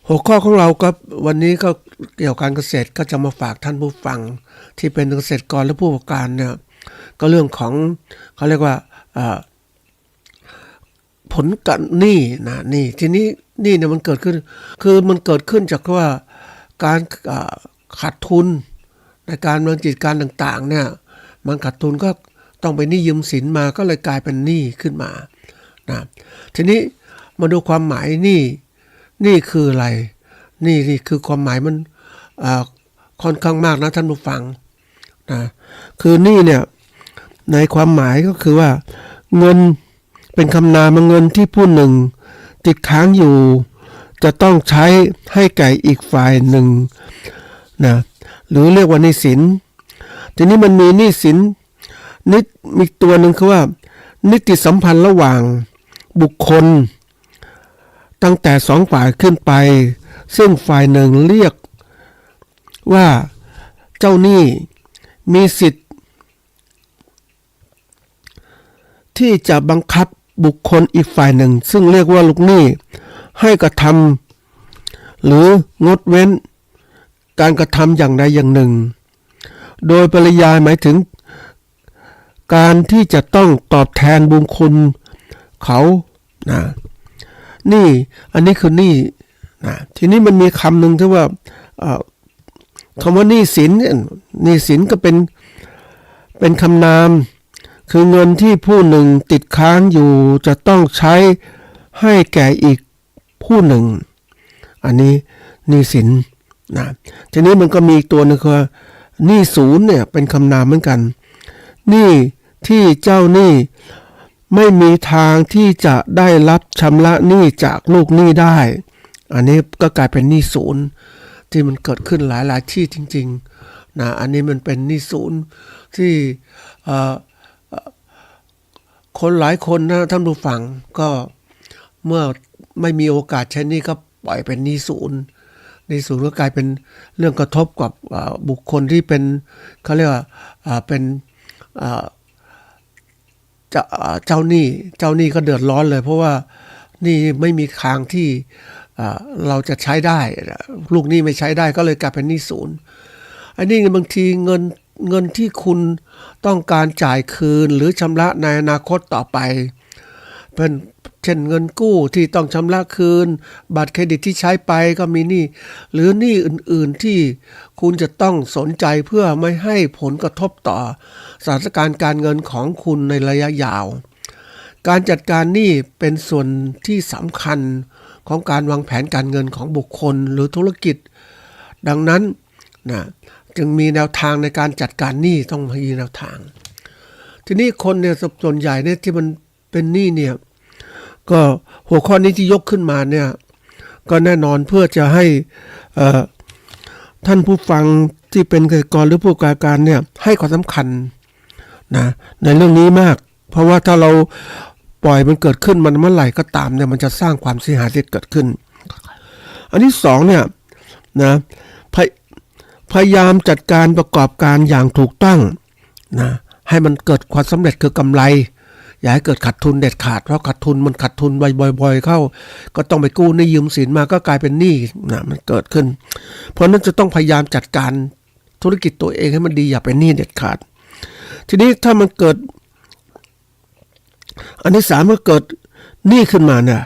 หัวข้อของเราก็วันนี้ก็เกี่ยวกับการเกษตรก็จะมาฝากท่านผู้ฟังที่เป็นเกษตรกรและผู้ประกอบการเนี่ยก็เรื่องของเขาเรียกว่าผลการหนี้นะนี่ทีนี้หนี้เนี่ยมันเกิดขึ้นคือมันเกิดขึ้นจากว่าการขาดทุนในการดำเนินกิจการต่างๆเนี่ยมันขาดทุนก็ต้องไปหนี้ยืมสินมาก็เลยกลายเป็นหนี้ขึ้นมานะทีนี้มาดูความหมายหนี้คืออะไรนี่คือความหมายมันค่อนข้างมากนะท่านผู้ฟังนะคือหนี้เนี่ยในความหมายก็คือว่าเงินเป็นคำนามเงินที่ผู้หนึ่งติดค้างอยู่จะต้องใช้ให้แก่อีกฝ่ายหนึ่งนะหรือเรียกว่าหนี้สินทีนี้มันมีหนี้สินมีตัวหนึ่งคือว่านิติสัมพันธ์ระหว่างบุคคลตั้งแต่สองฝ่ายขึ้นไปซึ่งฝ่ายหนึ่งเรียกว่าเจ้าหนี้มีสิทธิ์ที่จะบังคับบุคคลอีกฝ่ายหนึ่งซึ่งเรียกว่าลูกหนี้ให้กระทำหรืองดเว้นการกระทำอย่างใดอย่างหนึ่งโดยปริยายหมายถึงการที่จะต้องตอบแทนบุญคุณเขานะนี่อันนี้คือหนี้นะทีนี้มันมีคำหนึ่งที่ว่าคำว่าหนี้สินก็เป็นคำนามคือเงินที่ผู้หนึ่งติดค้างอยู่จะต้องใช้ให้แก่อีกผู้หนึ่งอันนี้หนี้สินนะทีนี้มันก็มีตัวนึงคือหนี้ศูนย์เนี่ยเป็นคำนามเหมือนกันหนี้ที่เจ้าหนี้ไม่มีทางที่จะได้รับชำระหนี้จากลูกหนี้ได้อันนี้ก็กลายเป็นหนี้ศูนย์ที่มันเกิดขึ้นหลายที่จริงๆนะอันนี้มันเป็นหนี้ศูนย์ที่คนหลายคนนะท่านผู้ฟังก็เมื่อไม่มีโอกาสใช้หนี้ก็ปล่อยเป็นหนี้ศูนย์ก็กลายเป็นเรื่องกระทบกับบุคคลที่เป็นเขาเรียกว่าเป็นเจ้าหนี้ก็เดือดร้อนเลยเพราะว่านี่ไม่มีทางที่เราจะใช้ได้ลูกหนี้ไม่ใช้ได้ก็เลยกลายเป็นหนี้ศูนย์อันนี้บางทีเงินที่คุณต้องการจ่ายคืนหรือชำระในอนาคตต่อไปเป็นเช่นเงินกู้ที่ต้องชำระคืนบัตรเครดิตที่ใช้ไปก็มีหนี้หรือหนี้อื่นๆที่คุณจะต้องสนใจเพื่อไม่ให้ผลกระทบต่อสถานการณ์การเงินของคุณในระยะยาวการจัดการหนี้เป็นส่วนที่สำคัญของการวางแผนการเงินของบุคคลหรือธุรกิจดังนั้นนะจึงมีแนวทางในการจัดการหนี้ต้องมีแนวทางทีนี้คนเนี่ยส่วนใหญ่เนี่ยที่มันเป็นหนี้เนี่ยก็หัวข้อนี้ที่ยกขึ้นมาเนี่ยก็แน่นอนเพื่อจะให้ท่านผู้ฟังที่เป็นเกษตรกรหรือผู้ประกอบการเนี่ยให้ความสำคัญนะในเรื่องนี้มากเพราะว่าถ้าเราปล่อยมันเกิดขึ้นมันเมื่อไหร่ก็ตามเนี่ยมันจะสร้างความเสียหายที่เกิดขึ้นอันที่สองเนี่ยนะพยายามจัดการประกอบการอย่างถูกต้องนะให้มันเกิดความสำเร็จคือกำไรอย่าให้เกิดขาดทุนเด็ดขาดเพราะขาดทุนบ่อยๆเข้าก็ต้องไปกู้หนี้ยืมสินมาก็กลายเป็นหนี้นะมันเกิดขึ้นเพราะนั้นจะต้องพยายามจัดการธุรกิจตัวเองให้มันดีอย่าเป็นหนี้เด็ดขาดทีนี้ถ้ามันเกิดอันที่สามก็เกิดหนี้ขึ้นมาเนี่ย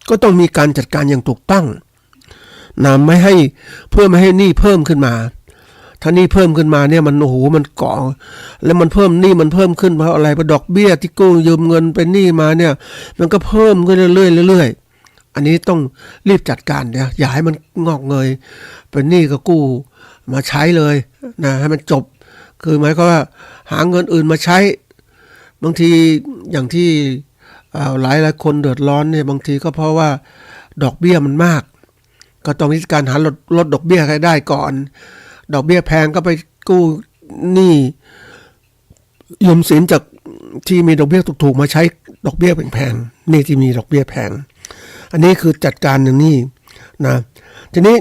ก็ต้องมีการจัดการอย่างถูกต้องนะเพื่อไม่ให้หนี้เพิ่มขึ้นมาถ้าหนี้เพิ่มขึ้นมาเนี่ยมันมันก่อแล้วมันเพิ่มหนี้มันเพิ่มขึ้นเพราะอะไรเพราะดอกเบี้ยที่กู้ยืมเงินเป็นหนี้มาเนี่ยมันก็เพิ่มขึ้นเรื่อยอันนี้ต้องรีบจัดการเนี่ยอย่าให้มันงอกเงยเป็นหนี้ก็กู้มาใช้เลยนะให้มันจบคือหมายความว่าหาเงินอื่นมาใช้บางทีอย่างที่หลายคนเดือดร้อนเนี่ยบางทีก็เพราะว่าดอกเบี้ยมันมากก็ต้องมีการหาลดดอกเบี้ยให้ได้ก่อนดอกเบี้ยแพงก็ไปกู้หนี้ยืมสินจากที่มีดอกเบี้ยถูกๆมาใช้ดอกเบี้ยแพงๆนี่ที่มีดอกเบี้ยแพงอันนี้คือจัดการอย่างนี้นะทีนี้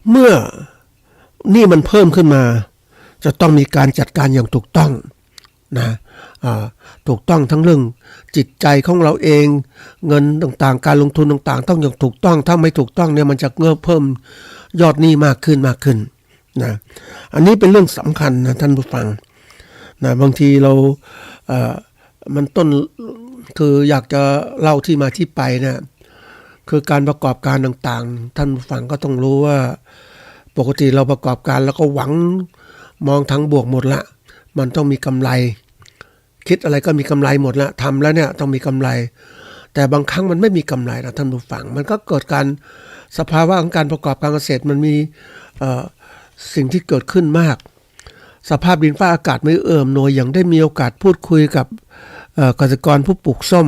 เมื่อหนี้มันเพิ่มขึ้นมาจะต้องมีการจัดการอย่างถูกต้อง นะถูกต้องทั้งเรื่องจิตใจของเราเองเงินต่างๆการลงทุนต่างๆต้องอย่างถูกต้องถ้าไม่ถูกต้องเนี่ยมันจะเพิ่มยอดหนี้มากขึ้นนะอันนี้เป็นเรื่องสำคัญนะท่านผู้ฟังนะบางทีเรามันต้นคืออยากจะเล่าที่มาที่ไปเนี่ยคือการประกอบการต่างๆท่านผู้ฟังก็ต้องรู้ว่าปกติเราประกอบการแล้วก็หวังมองทั้งบวกหมดละมันต้องมีกำไรคิดอะไรก็มีกำไรหมดละทำแล้วเนี่ยต้องมีกำไรแต่บางครั้งมันไม่มีกำไรนะท่านผู้ฟังมันก็เกิดการสภาวะของการประกอบการเกษตรมันมีสิ่งที่เกิดขึ้นมากสภาพดินฟ้าอากาศไม่เอื้ออำนวยอย่างได้มีโอกาสพูดคุยกับเกษตรกรผู้ปลูกส้ม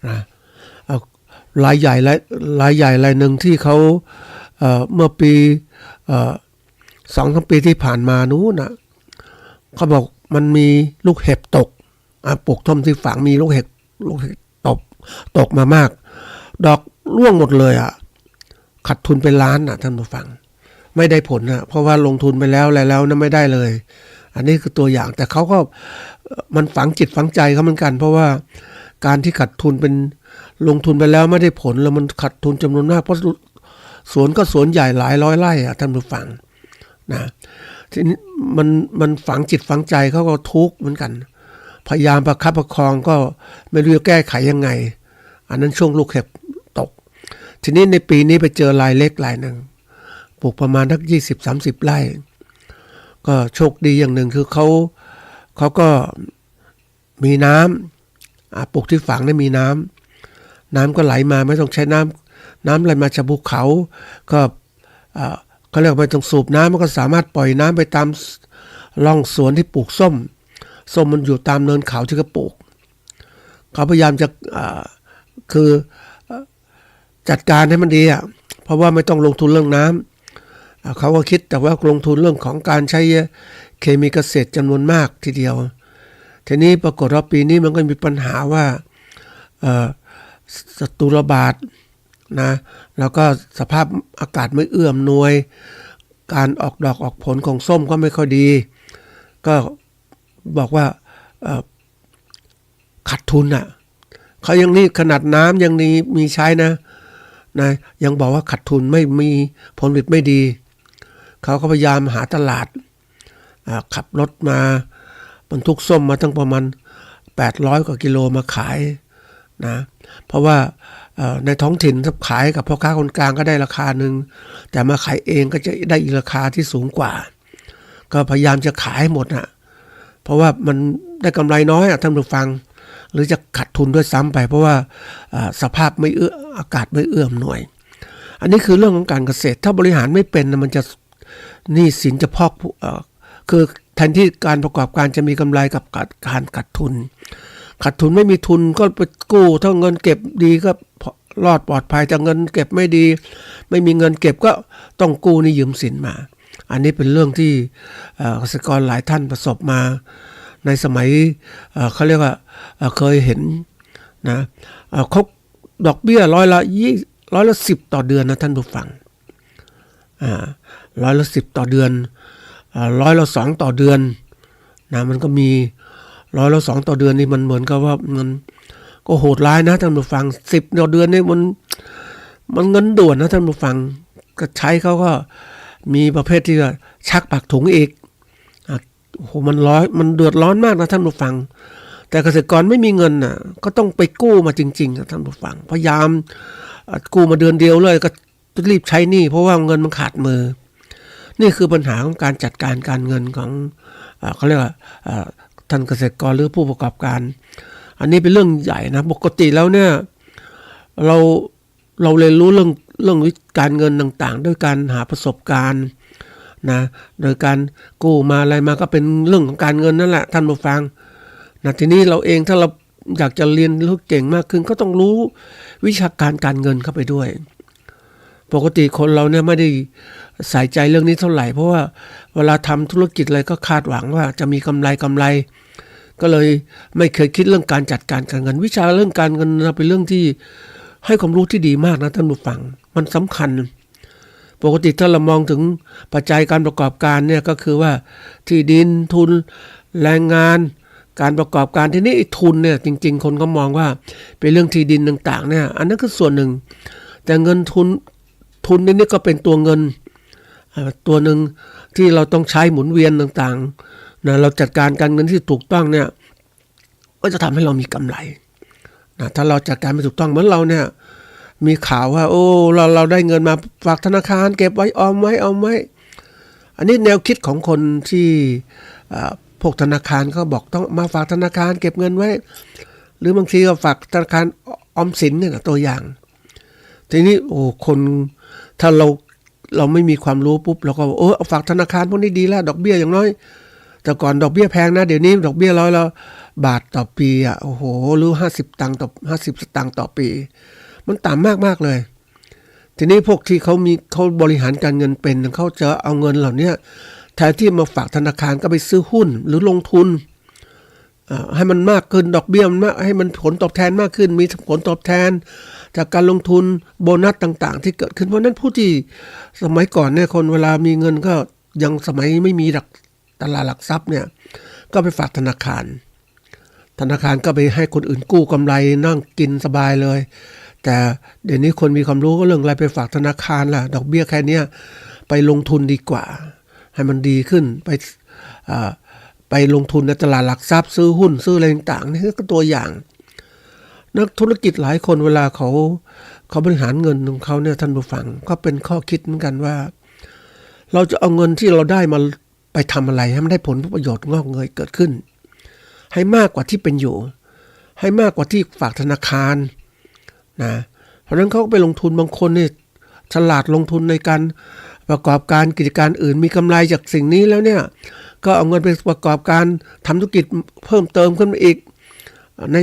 นะรายใหญ่รายหนึ่งที่เขาเมื่อปี2-3 ปีที่ผ่านมานู้นนะเขาบอกมันมีลูกเห็บตกปลูกส้มที่ฝังมีลูกเห็บตกมามากดอกร่วงหมดเลยขาดทุนเป็นล้านท่านผู้ฟังไม่ได้ผลเพราะว่าลงทุนไปแล้วนะไม่ได้เลยอันนี้คือตัวอย่างแต่เขาก็มันฝังจิตฝังใจเขาเหมือนกันเพราะว่าการที่ขาดทุนเป็นลงทุนไปแล้วไม่ได้ผลแล้วมันขาดทุนจำนวนมากเพราะสวนก็สวนใหญ่หลายร้อยไร่ท่านผู้ฟังนะทีนี้มันฝังจิตฝังใจเขาก็ทุกข์เหมือนกันพยายามประคับประคองก็ไม่รู้จะแก้ไขยังไงอันนั้นช่วงลูกเห็บตกทีนี้ในปีนี้ไปเจอรายเล็กรายหนึ่งปลูกประมาณสัก20-30 ไร่ก็โชคดีอย่างหนึ่งคือเขาก็มีน้ำปลูกที่ฝังได้มีน้ำก็ไหลมาไม่ต้องใช้น้ำไหลมาจากภูเขาก็เขาเรียกว่าไม่ต้องสูบน้ำมันก็สามารถปล่อยน้ำไปตามร่องสวนที่ปลูกส้มมันอยู่ตามเนินเขาที่เขาปลูกเขาพยายามจะคือจัดการให้มันดีเพราะว่าไม่ต้องลงทุนเรื่องน้ำเขาก็คิดแต่ว่าลงทุนเรื่องของการใช้เคมีเกษตรจำนวนมากทีเดียวทีนี้ปรากฏว่าปีนี้มันก็มีปัญหาว่าศัตรูระบาดนะแล้วก็สภาพอากาศไม่เอื้ออำนวยการออกดอกออกผลของส้มก็ไม่ค่อยดีก็บอกว่าขาดทุนเขายังนี่ขนาดน้ำยังมีใช้นะยังบอกว่าขาดทุนไม่มีผลผลิตไม่ดีเขาก็พยายามหาตลาดขับรถมาบรรทุกส้มมาตั้งประมาณ800 กว่ากิโลมาขายนะเพราะว่าในท้องถิ่นถ้าขายกับพ่อค้าคนกลางก็ได้ราคาหนึ่งแต่มาขายเองก็จะได้อีกราคาที่สูงกว่าก็พยายามจะขายหมดเพราะว่ามันได้กำไรน้อยท่านผู้ฟังหรือจะขาดทุนด้วยซ้ำไปเพราะว่าสภาพไม่อากาศไม่เอื้ออำนวยอันนี้คือเรื่องของการเกษตรถ้าบริหารไม่เป็นมันจะหนี้สินจะพอกคือแทนที่การประกอบการจะมีกำไรกับการขาดทุนไม่มีทุนก็ไปกู้ถ้าเงินเก็บดีก็รอดปลอดภัยแต่เงินเก็บไม่ดีไม่มีเงินเก็บก็ต้องกู้นี่ยืมสินมาอันนี้เป็นเรื่องที่เกษตรกรหลายท่านประสบมาในสมัยเขาเรียกว่าเคยเห็นนะเขาดอกเบี้ย10%ต่อเดือนนะท่านผู้ฟัง10%ต่อเดือน2%ต่อเดือนนะมันก็มี2%ต่อเดือนนี่มันเหมือนกับว่ามันก็โหดร้ายนะท่านผู้ฟัง10 ต่อเดือนนี่มันเงินด่วนนะท่านผู้ฟังก็ใช้เขาก็มีประเภทที่ชักปากถุงอีกโอ้โหมันเดือดร้อนมากนะท่านผู้ฟังแต่เกษตรกรไม่มีเงินก็ต้องไปกู้มาจริงๆนะท่านผู้ฟังพยายามกู้มาเดือนเดียวเลยก็รีบใช้หนี้เพราะว่าเงินมันขาดมือนี่คือปัญหาของการจัดการการเงินของเขาเรียกว่าท่านเกษตรกรหรือผู้ประกอบการอันนี้เป็นเรื่องใหญ่นะปกติแล้วเนี่ยเราเรียนรู้เรื่องการเงินต่างๆด้วยการหาประสบการณ์นะโดยการกู้มาอะไรมาก็เป็นเรื่องของการเงินนั่นแหละท่านผู้ฟังนะทีนี้เราเองถ้าเราอยากจะเรียนรู้เก่งมากขึ้นก็ต้องรู้วิชาการเงินเข้าไปด้วยปกติคนเราเนี่ยไม่ได้ใส่ใจเรื่องนี้เท่าไหร่เพราะว่าเวลาทำธุรกิจอะไรก็คาดหวังว่าจะมีกำไรก็เลยไม่เคยคิดเรื่องการจัดการการเงินวิชาเรื่องการเงินเป็นเรื่องที่ให้ความรู้ที่ดีมากนะท่านผู้ฟังมันสำคัญปกติถ้าเรามองถึงปัจจัยการประกอบการเนี่ยก็คือว่าที่ดินทุนแรงงาน การประกอบการทีนี้ไอ้ทุนเนี่ยจริงๆคนก็มองว่าเป็นเรื่องที่ดินต่างๆเนี่ยอันนั้นคือส่วนหนึ่งแต่เงินทุนนี่ก็เป็นตัวเงินตัวหนึ่งที่เราต้องใช้หมุนเวียนต่างๆนะเราจัดการการเงินที่ถูกต้องเนี่ยก็จะทำให้เรามีกำไรนะถ้าเราจัดการไม่ถูกต้องเหมือนเราเนี่ยมีข่าวว่าโอ้เราได้เงินมาฝากธนาคารเก็บไว้ออมไว้อันนี้แนวคิดของคนที่พวกธนาคารเขาบอกต้องมาฝากธนาคารเก็บเงินไว้หรือบางทีก็ฝากธนาคารออมสินเนี่ยนะตัวอย่างทีนี้โอ้คนถ้าเราไม่มีความรู้ปุ๊บเราก็เอาฝากธนาคารพวกนี้ดีแล้วดอกเบี้ยอย่างน้อยแต่ก่อนดอกเบี้ยแพงนะเดี๋ยวนี้ดอกเบี้ย100ละบาทต่อปีโอ้โหหรือ50 ตังค์ต่อ50 สตางค์ต่อปีมันต่ำมากเลยทีนี้พวกที่เขาบริหารการเงินเป็นเขาจะเอาเงินเหล่านี้แทนที่มาฝากธนาคารก็ไปซื้อหุ้นหรือลงทุนให้มันมากขึ้นดอกเบี้ยมันมากให้มันผลตอบแทนมากขึ้นมีผลตอบแทนจากการลงทุนโบนัสต่างๆที่เกิดขึ้นเพราะนั้นผู้ที่สมัยก่อนเนี่ยคนเวลามีเงินก็ยังสมัยไม่มีตลาดหลักทรัพย์เนี่ยก็ไปฝากธนาคารก็ไปให้คนอื่นกู้กำไรนั่งกินสบายเลยแต่เดี๋ยวนี้คนมีความรู้ก็เรื่องอะไรไปฝากธนาคารล่ะดอกเบี้ยแค่นี้ไปลงทุนดีกว่าให้มันดีขึ้นไปลงทุนในตลาดหลักทรัพย์ซื้อหุ้นซื้ออะไรต่างๆนี่ก็ตัวอย่างนักธุรกิจหลายคนเวลาเขาบริหารเงินของเขาเนี่ยท่านผู้ฟังก็เป็นข้อคิดเหมือนกันว่าเราจะเอาเงินที่เราได้มาไปทำอะไรให้มันได้ผลประโยชน์งอกเงยเกิดขึ้นให้มากกว่าที่เป็นอยู่ให้มากกว่าที่ฝากธนาคารนะเพราะฉะนั้นเขาก็ไปลงทุนบางคนเนี่ยฉลาดลงทุนในการประกอบการกิจการอื่นมีกำไรจากสิ่งนี้แล้วเนี่ยก็เอาเงินไปประกอบการทำธุรกิจเพิ่มเติมขึ้นมาอีกใน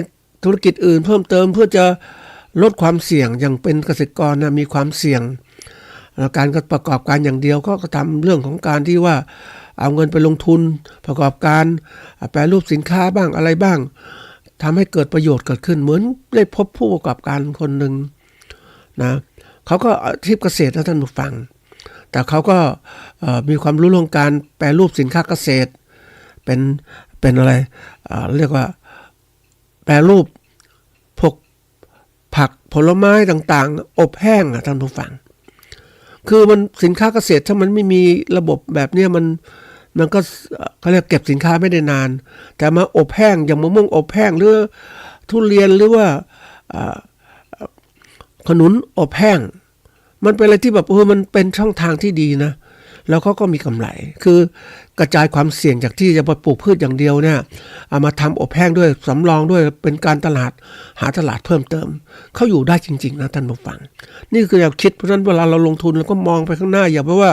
ธุรกิจอื่นเพิ่มเติมเพื่อจะลดความเสี่ยงอย่างเป็นเกษตรกรนะมีความเสี่ยงการประกอบการอย่างเดียวก็ทำเรื่องของการที่ว่าเอาเงินไปลงทุนประกอบการแปรรูปสินค้าบ้างอะไรบ้างทำให้เกิดประโยชน์เกิดขึ้นเหมือนได้พบผู้ประกอบการคนหนึ่งนะเขาก็อาชีพเกษตรนะท่านผู้ฟังแต่เขาก็มีความรู้เรื่องการแปรรูปสินค้าเกษตรเป็นอะไรเรียกว่าแปรรูปพวกผักผลไม้ต่างๆอบแห้งท่านผู้ฟังคือมันสินค้าเกษตรถ้ามันไม่มีระบบแบบนี้มันก็เขาเรียกเก็บสินค้าไม่ได้นานแต่มาอบแห้งอย่างมะม่วงอบแห้งหรือทุเรียนหรือว่าขนุนอบแห้งมันเป็นอะไรที่แบบมันเป็นช่องทางที่ดีนะแล้วเขาก็มีกำไรคือกระจายความเสี่ยงจากที่จะไปปลูกพืชอย่างเดียวเนี่ยเอามาทำอบแห้งด้วยสำรองด้วยเป็นการหาตลาดเพิ่มเติมเขาอยู่ได้จริงๆนะท่านผู้ฟังนี่คือแนวคิดเพราะฉะนั้นเวลาเราลงทุนเราก็มองไปข้างหน้าอย่าไปว่า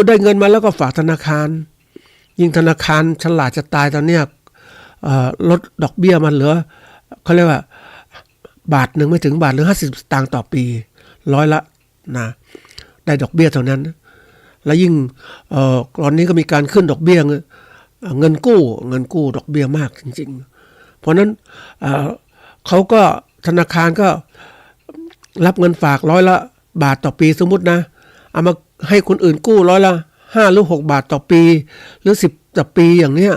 ได้เงินมาแล้วก็ฝากธนาคารยิ่งธนาคารฉลาดจะตายตอนเนี้ยลดดอกเบี้ยมันเหลือเขาเรียกว่าบาทหนึ่งไม่ถึงบาทหรือ50 สตางค์ต่อปี100ละนะได้ดอกเบี้ยเท่านั้นแล้วยิ่งตอนนี้ก็มีการขึ้นดอกเบี้ยเงินกู้ดอกเบี้ยมากจริงๆเพราะนั้นเขาก็ธนาคารก็รับเงินฝาก100 ละบาทต่อปีสมมุตินะเอามาให้คนอื่นกู้100 ละ5 หรือ 6 บาทต่อปีหรือ10 ต่อปีอย่างเนี้ย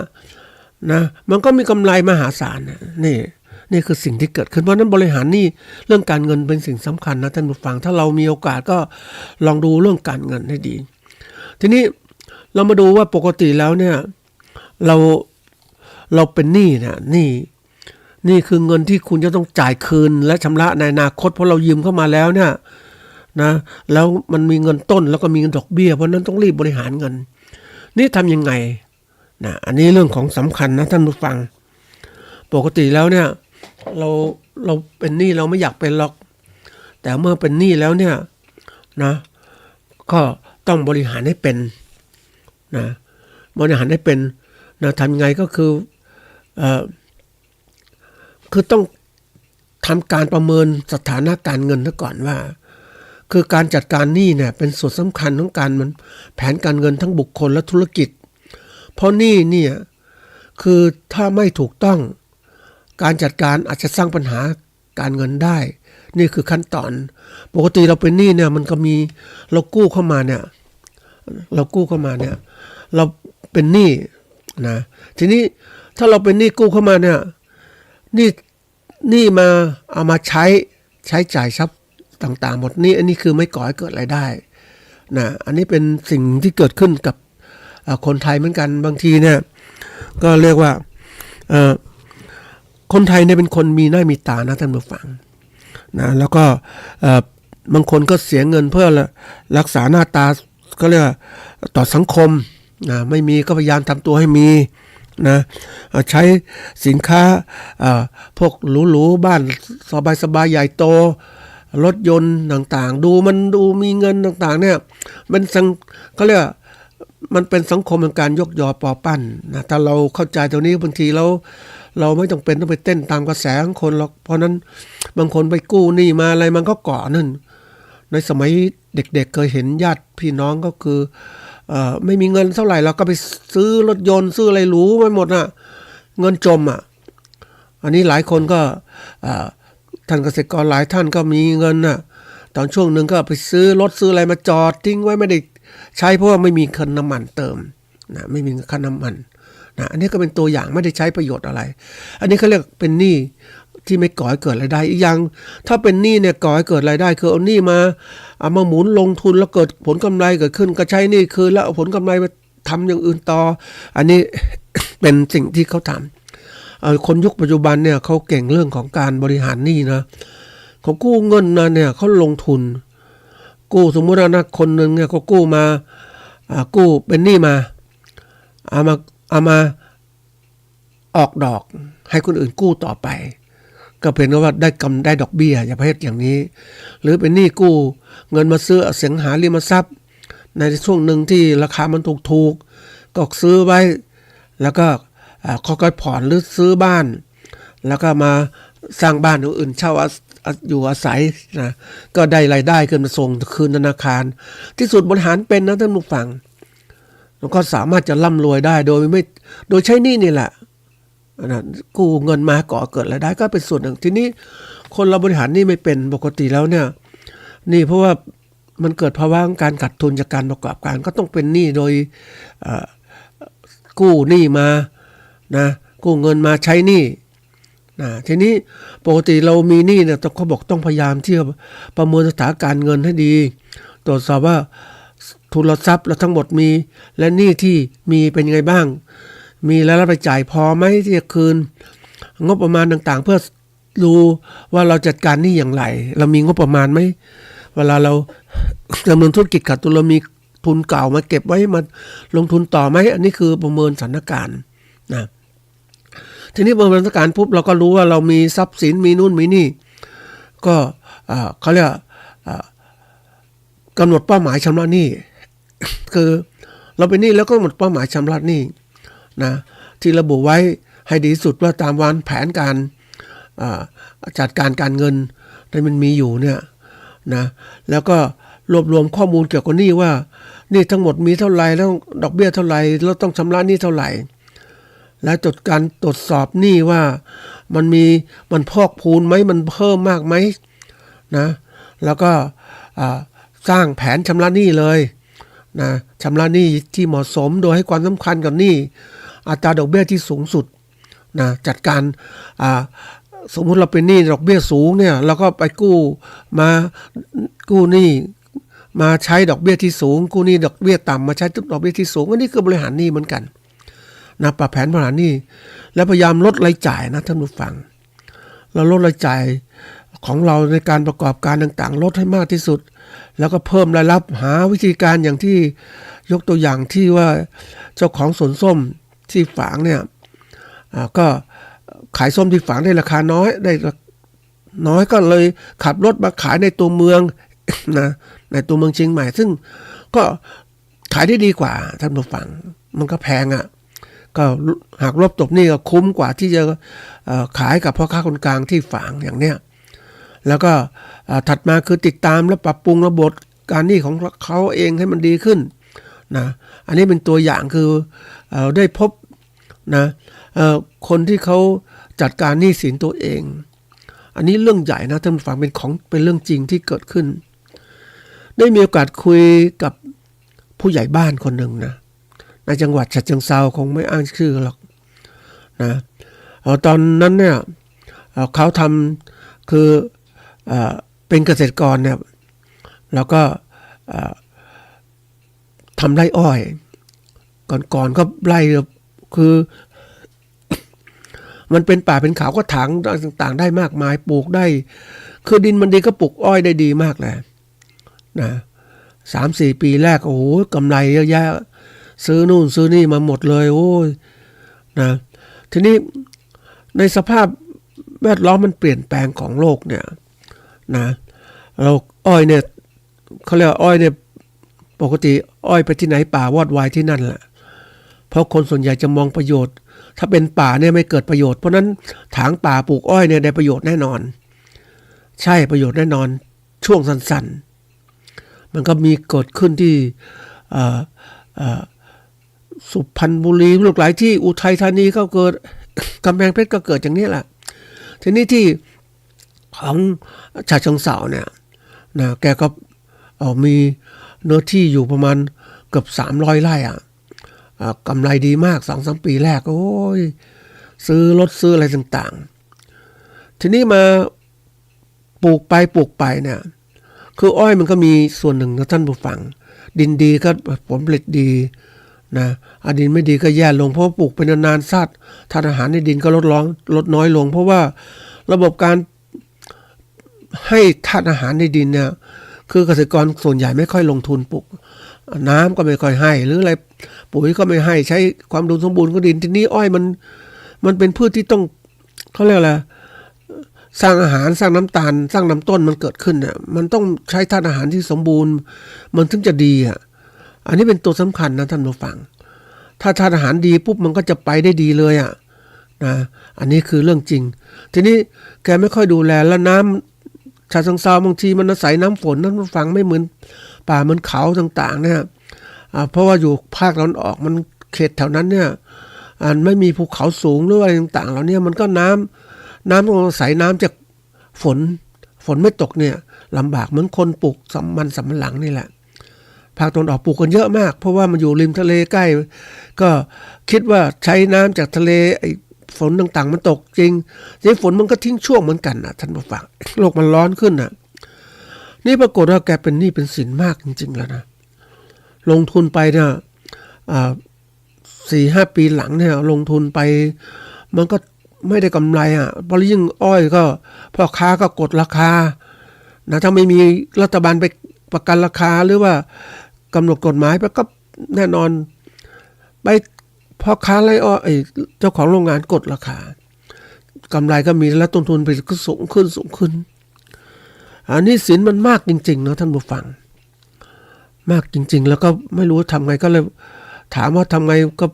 นะมันก็มีกำไรมหาศาลนี่คือสิ่งที่เกิดขึ้นเพราะนั้นบริหารนี่เรื่องการเงินเป็นสิ่งสำคัญนะท่านผู้ฟังถ้าเรามีโอกาสก็ลองดูเรื่องการเงินให้ดีทีนี้เรามาดูว่าปกติแล้วเนี่ยเราเป็นหนี้เนี่ยนี่คือเงินที่คุณจะต้องจ่ายคืนและชำระในอนาคตเพราะเรายืมเข้ามาแล้วเนี่ยนะแล้วมันมีเงินต้นแล้วก็มีเงินดอกเบี้ยเพราะนั้นต้องรีบบริหารเงินนี่ทำยังไงนะอันนี้เรื่องของสำคัญนะท่านผู้ฟังปกติแล้วเนี่ยเราเป็นหนี้เราไม่อยากเป็นหรอกแต่เมื่อเป็นหนี้แล้วเนี่ยนะก็ต้องบริหารให้เป็นนะบริหารให้เป็นนะทำไงก็คือต้องทำการประเมินสถานะการเงินซะก่อนว่าคือการจัดการหนี้เนี่ยเป็นส่วนสำคัญของการมันแผนการเงินทั้งบุคคลและธุรกิจเพราะหนี้เนี่ยคือถ้าไม่ถูกต้องการจัดการอาจจะสร้างปัญหาการเงินได้นี่คือขั้นตอนปกติเราเป็นหนี้เนี่ยมันก็มีเรากู้เข้ามาเนี่ยเราเป็นหนี้นะทีนี้ ถ้าเราเป็นหนี้กู้เข้ามาเนี่ยหนี้มาเอามาใช้จ่ายทรัพย์ต่างๆหมดนี่อันนี้คือไม่ก่อให้เกิดรายได้นะอันนี้เป็นสิ่งที่เกิดขึ้นกับคนไทยเหมือนกันบางทีเนี่ยก็เรียกว่าคนไทยเนี่ยเป็นคนมีหน้ามีตานะท่านผู้ฟังนะแล้วก็บางคนก็เสียเงินเพื่อรักษาหน้าตาก็เรียกว่าต่อสังคมนะไม่มีก็พยายามทำตัวให้มีนะใช้สินค้าพวกหรูๆบ้านสบายๆใหญ่โตรถยนต์ต่างๆดูมีเงินต่างๆเนี่ยมันเขาเรียกมันเป็นสังคมของการยกยอปอปั้นนะถ้าเราเข้าใจตรงนี้บางทีเราไม่ต้องไปเต้นตามกระแสของคนหรอกเพราะนั้นบางคนไปกู้หนี้มาอะไรมันก็เกาะนั่นในสมัยเด็กๆเคยเห็นญาติพี่น้องก็คือไม่มีเงินเท่าไหร่เราก็ไปซื้อรถยนต์ซื้ออะไรหรูไปหมดน่ะเงินจมอ่ะอันนี้หลายคนก็ท่านเกษตรกรหลายท่านก็มีเงินน่ะตอนช่วงหนึ่งก็ไปซื้อรถซื้ออะไรมาจอดทิ้งไว้ไม่ได้ใช้เพราะว่าไม่มีค่าน้ำมันเติมนะไม่มีค่าน้ำมันนะอันนี้ก็เป็นตัวอย่างไม่ได้ใช้ประโยชน์อะไรอันนี้เขาเรียกเป็นหนี้ที่ไม่ก่อให้เกิดรายได้อีกอย่างถ้าเป็นหนี้เนี่ยก่อให้เกิดรายได้คือเอาหนี้มาหมุนลงทุนแล้วเกิดผลกำไรเกิดขึ้นก็ใช้หนี้คืนแล้วเอาผลกำไรไปทำอย่างอื่นต่ออันนี้ เป็นสิ่งที่เขาทำคนยุคปัจจุบันเนี่ยเขาเก่งเรื่องของการบริหารหนี้นะเขากู้เงินนะเนี่ยเขาลงทุนกู้สมมุติว่านะคนหนึ่งเนี่ยเขากู้มากู้เป็นหนี้มาเอามาออกดอกให้คนอื่นกู้ต่อไปก็เป็นว่าได้ดอกเบี้ยอย่างประเภทอย่างนี้หรือเป็นหนี้กู้เงินมาซื้ออสังหาริมทรัพย์ในช่วงหนึ่งที่ราคามันถูกก็ซื้อไว้แล้วก็ค่อยๆผ่อนหรือซื้อบ้านแล้วก็มาสร้างบ้านอื่นเช่าอยู่อาศัยนะก็ได้รายได้ขึ้นมาส่งคืนธนาคารที่สุดบริหารเป็นนะท่านผู้ฟังแล้วก็สามารถจะร่ำรวยได้โดยใช้หนี้นี่แหละนะกู้เงินมาก่อเกิดรายได้ก็เป็นส่วนหนึ่งทีนี้คนเราบริหารหนี้ไม่เป็นปกติแล้วเนี่ยนี่เพราะว่ามันเกิดภาวะการขาดทุนจากการประกอบการก็ต้องเป็นหนี้โดยกู้หนี้มานะกู้เงินมาใช้หนี้นะทีนี้ปกติเรามีหนี้เนี่ยเขาบอกต้องพยายามที่จะประเมินสถานการณ์เงินให้ดีตรวจสอบว่าทุนทรัพย์เราทั้งหมดมีและหนี้ที่มีเป็นยังไงบ้างมีรายรับรายจ่ายพอไหมที่จะคืนงบประมาณต่างๆเพื่อดูว่าเราจัดการหนี้อย่างไรเรามีงบประมาณไหมเวลาเราดำเนินธุรกิจขาดทุนเรามีทุนเก่ามาเก็บไว้มาลงทุนต่อไหมอันนี้คือประเมินสถานการณ์นะทีนี้ประเมินสถานการณ์ปุ๊บเราก็รู้ว่าเรามีทรัพย์สินมีนู่นมีนี่ก็เขาเรียกกำหนดเป้าหมายชำระหนี้คือเราเป็นหนี้แล้วก็กำหนดเป้าหมายชำระหนี้นะที่ระบุไว้ให้ดีที่สุดว่าตามวางแผนการจัดการเงินที่มันมีอยู่เนี่ยนะแล้วก็รวบรวมข้อมูลเกี่ยวกับหนี้ว่านี่ทั้งหมดมีเท่าไหร่แล้วดอกเบี้ยเท่าไหร่แล้วต้องชำระหนี้เท่าไหร่และการตรวจสอบหนี้ว่ามันพอกพูนไหมมันเพิ่มมากไหมนะแล้วก็สร้างแผนชำระหนี้เลยนะชำระหนี้ที่เหมาะสมโดยให้ความสำคัญกับหนี้อัตราดอกเบี้ยที่สูงสุดนะจัดการสมมุติเราเป็นหนี้ดอกเบี้ยสูงเนี่ยเราก็ไปกู้หนี้มาใช้ดอกเบี้ยที่สูงกู้หนี้ดอกเบี้ยต่ำมาใช้ดอกเบี้ยที่สูงอันนี้คือบริหารหนี้เหมือนกันนะปรับแผนบริหารหนี้และพยายามลดรายจ่ายนะท่านผู้ฟังเราลดรายจ่ายของเราในการประกอบการต่างๆลดให้มากที่สุดแล้วก็เพิ่มรายรับหาวิธีการอย่างที่ยกตัวอย่างที่ว่าเจ้าของสวนส้มที่ฝางเนี่ยก็ขายส้มที่ฝางได้ราคาน้อยก็เลยขับรถมาขายในตัวเมืองนะในตัวเมืองเชียงใหม่ซึ่งก็ขายได้ดีกว่าท่านผู้ฟังมันก็แพงอ่ะก็หากลบตกนี่ก็คุ้มกว่าที่จะขายกับพ่อค้าคนกลางที่ฝางอย่างเนี้ยแล้วก็ถัดมาคือติดตามและปรับปรุงระบบการหนี้ของเขาเองให้มันดีขึ้นนะอันนี้เป็นตัวอย่างคือได้พบนะคนที่เขาจัดการหนี้สินตัวเองอันนี้เรื่องใหญ่นะท่านผู้ฟังเป็นเรื่องจริงที่เกิดขึ้นได้มีโอกาสคุยกับผู้ใหญ่บ้านคนหนึ่งนะในจังหวัดฉะเชิงเทราคงไม่อ้างชื่อหรอก นะตอนนั้นเนี่ยเขาทำคือเป็นเกษตรกรเนี่ยแล้วก็ทำไร่อ้อยก่อนก็ไร่คือมันเป็นป่าเป็นเขาก็ถางต่างๆได้มากมายปลูกได้คือดินมันดีก็ปลูกอ้อยได้ดีมากเลยนะ3-4 ปีแรกโอ้โหกำไรเยอะแยะซื้อนู่นซื้อนี่มาหมดเลยโอ้ยนะทีนี้ในสภาพแวดล้อมมันเปลี่ยนแปลงของโลกเนี่ยนะเราอ้อยเนี่ยเขาเรียกอ้อยเนี่ยปกติอ้อยไปที่ไหนป่าวอดวายที่นั่นแหละเพราะคนส่วนใหญ่จะมองประโยชน์ถ้าเป็นป่าเนี่ยไม่เกิดประโยชน์เพราะนั้นถางป่าปลูกอ้อยเนี่ยได้ประโยชน์แน่นอนใช่ประโยชน์แน่นอนช่วงสั้นๆมันก็มีเกิดขึ้นที่สุพรรณบุรีลูกหลายที่อุทัยธานีก็เกิดกำแพงเพชรก็เกิดอย่างนี้แหละทีนี้ที่ของฉะเชิงเทราเนี่ยนะแกก็มีเนื้อที่อยู่ประมาณเกือบ300 ไร่กำไรดีมาก 2-3 ปีแรกโอ้ยซื้อรถซื้ออะไรต่างๆทีนี้มาปลูกไปเนี่ยคืออ้อยมันก็มีส่วนหนึ่งนะท่านผู้ฟังดินดีก็ผลผลิตดีนะดินไม่ดีก็แย่ลงเพราะปลูกไปนานๆธาตุอาหารในดินก็ลดน้อยลงเพราะว่าระบบการให้ธาตุอาหารในดินเนี่ยคือเกษตรกรส่วนใหญ่ไม่ค่อยลงทุนปลูกน้ำก็ไม่ค่อยให้หรืออะไรปุ๋ยก็ไม่ให้ใช้ความอุดมสมบูรณ์ของดินทีนี้อ้อยมันเป็นพืชที่ต้องเขาเรียกอะไรสร้างอาหารสร้างน้ำตาลสร้างน้ำต้นมันเกิดขึ้นเนี่ยมันต้องใช้ธาตุอาหารที่สมบูรณ์มันถึงจะดีอันนี้เป็นตัวสำคัญนะท่านผู้ฟังถ้าธาตุอาหารดีปุ๊บมันก็จะไปได้ดีเลยนะอันนี้คือเรื่องจริงทีนี้แกไม่ค่อยดูแลแล้วน้ำฉะเชิงเทราบางทีมันอาศัยน้ำฝนท่านผู้ฟังไม่เหมือนป่าเหมือนเขาต่างๆเนี่ยเพราะว่าอยู่ภาคตะวันออกมันเขตแถวนั้นเนี่ยไม่มีภูเขาสูงหรืออะไรต่างๆแล้วเนี่ยมันก็น้ำต้องอาศัยน้ำจากฝนไม่ตกเนี่ยลำบากเหมือนคนปลูกสำปะหลังนี่แหละภาคตะวันออกปลูกกันเยอะมากเพราะว่ามันอยู่ริมทะเลใกล้ก็คิดว่าใช้น้ำจากทะเลฝนต่างๆมันตกจริงที่ฝนมันก็ทิ้งช่วงเหมือนกันนะท่านผู้ฟังโลกมันร้อนขึ้นนี่ปรากฏว่าแกเป็นหนี้เป็นสินมากจริงๆแล้วนะลงทุนไปเนี่ย4-5 ปีหลังเนี่ยลงทุนไปมันก็ไม่ได้กำไรเพราะยิ่งอ้อยก็พ่อค้าก็กดราคานะถ้าไม่มีรัฐบาลไปประกันราคาหรือว่ากำหนดกฎหมายไปก็แน่นอนไปพ่อค้าไล่อ้อยเจ้าของโรงงานกดราคากำไรก็มีแล้วต้นทุนไปก็สูงขึ้นอันนี้สินมันมากจริงๆนะท่านผู้ฟังมากจริงๆแล้วก็ไม่รู้ทำไงก็เลยถามว่าทำไงก็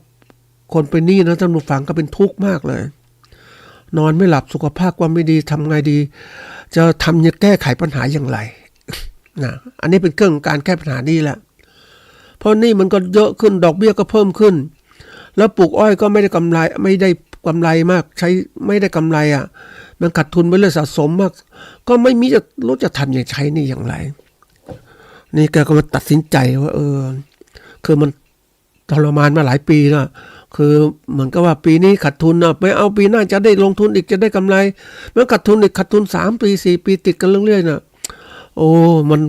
คนเป็นหนี้นะท่านผู้ฟังก็เป็นทุกข์มากเลยนอนไม่หลับสุขภาพก็ไม่ดีทำไงดีจะแก้ไขปัญหาอย่างไรนะอันนี้เป็นเครื่องการแก้ปัญหานี้แหละเพราะนี่มันก็เยอะขึ้นดอกเบี้ยก็เพิ่มขึ้นแล้วปลูกอ้อยก็ไม่ได้กำไรมากใช้ไม่ได้กำไรมันขาดทุนไปเลยสะสมมากก็ไม่มีจะรู้จะทำอย่างใช้นี่อย่างไรนี่แกก็มาตัดสินใจว่าคือมันทรมานมาหลายปีนะคือเหมือนกับว่าปีนี้ขาดทุนไม่เอาปีหน้าจะได้ลงทุนอีกจะได้กำไรมันขาดทุนอีกขาดทุน3 ปี 4 ปีติดกันเรื่อยๆนะโอ้มัน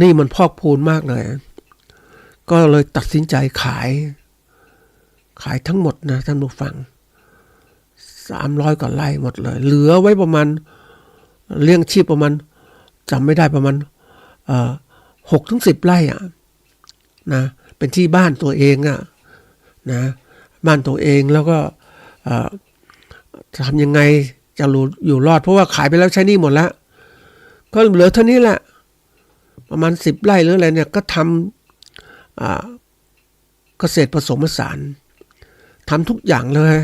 นี่มันพอกพูนมากเลยก็เลยตัดสินใจขายทั้งหมดนะท่านผู้ฟัง300 กว่าไร่หมดเลยเหลือไว้ประมาณเลี้ยงชีพประมาณจำไม่ได้ประมาณ6-10 ไร่นะเป็นที่บ้านตัวเองนะบ้านตัวเองแล้วก็ทำยังไงจะอยู่รอดเพราะว่าขายไปแล้วใช้หนี้หมดแล้วก็เหลือเท่านี้แหละประมาณ10 ไร่หรืออะไรเนี่ยก็ทำเกษตรผสมผสานทำทุกอย่างเลย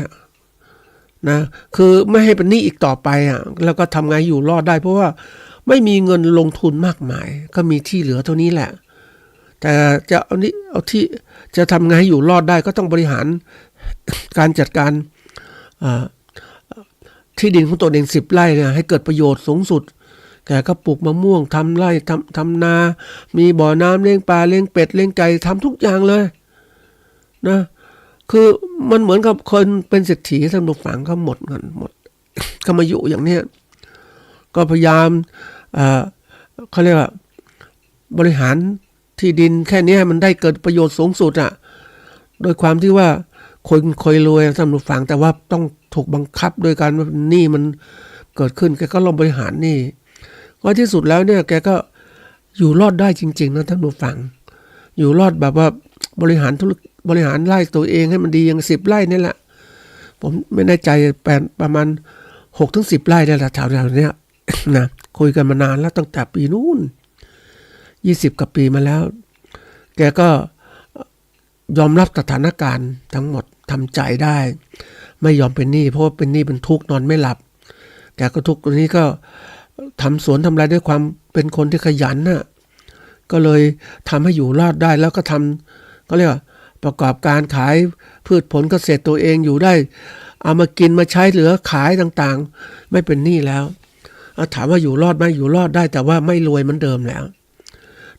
นะคือไม่ให้เป็นหนี้อีกต่อไปแล้วก็ทำไงอยู่รอดได้เพราะว่าไม่มีเงินลงทุนมากมายก็มีที่เหลือเท่านี้แหละแต่จะเอาที่จะทำไงให้อยู่รอดได้ก็ต้องบริหารการจัดการที่ดินของตัวเอง10 ไร่เนี่ยให้เกิดประโยชน์สูงสุดแกก็ปลูกมะม่วงทำไร่ทำนามีบ่อน้ำเลี้ยงปลาเลี้ยงเป็ดเลี้ยงไก่ทำทุกอย่างเลยนะ คือมันเหมือนกับคนเป็นเศรษฐีท่านผู้ฟังเขาหมดเงินหมด ก็มาอยู่อย่างเนี้ยก็พยายามเขาเรียกว่าบริหารที่ดินแค่นี้มันได้เกิดประโยชน์สูงสุดอ่ะโดยความที่ว่าคนเคยรวยท่านผู้ฟังแต่ว่าต้องถูกบังคับโดยการว่าหนี้มันเกิดขึ้นแกก็ลองบริหารหนี้ว่าที่สุดแล้วเนี่ยแกก็อยู่รอดได้จริงๆนะท่านผู้ฟังอยู่รอดแบบว่าบริหารไร่ตัวเองให้มันดีอย่าง10 ไร่นี่แหละผมไม่แน่ใจประมาณ6-10 ไร่นี่แหละแถวๆเนี้ย นะคุยกันมานานแล้วตั้งแต่ปีนู้น20 กว่าปีมาแล้วแกก็ยอมรับสถานการณ์ทั้งหมดทำใจได้ไม่ยอมเป็นหนี้เพราะว่าเป็นหนี้เป็นทุกข์นอนไม่หลับแกก็ทุกข์ตรงนี้ก็ทำสวนทำไรด้วยความเป็นคนที่ขยันน่ะก็เลยทำให้อยู่รอดได้แล้วก็ทำก็เรียกว่าประกอบการขายพืชผลเกษตรตัวเองอยู่ได้เอามากินมาใช้เหลือขายต่างๆไม่เป็นหนี้แล้วถามว่าอยู่รอดไหมอยู่รอดได้แต่ว่าไม่รวยเหมือนเดิมแล้ว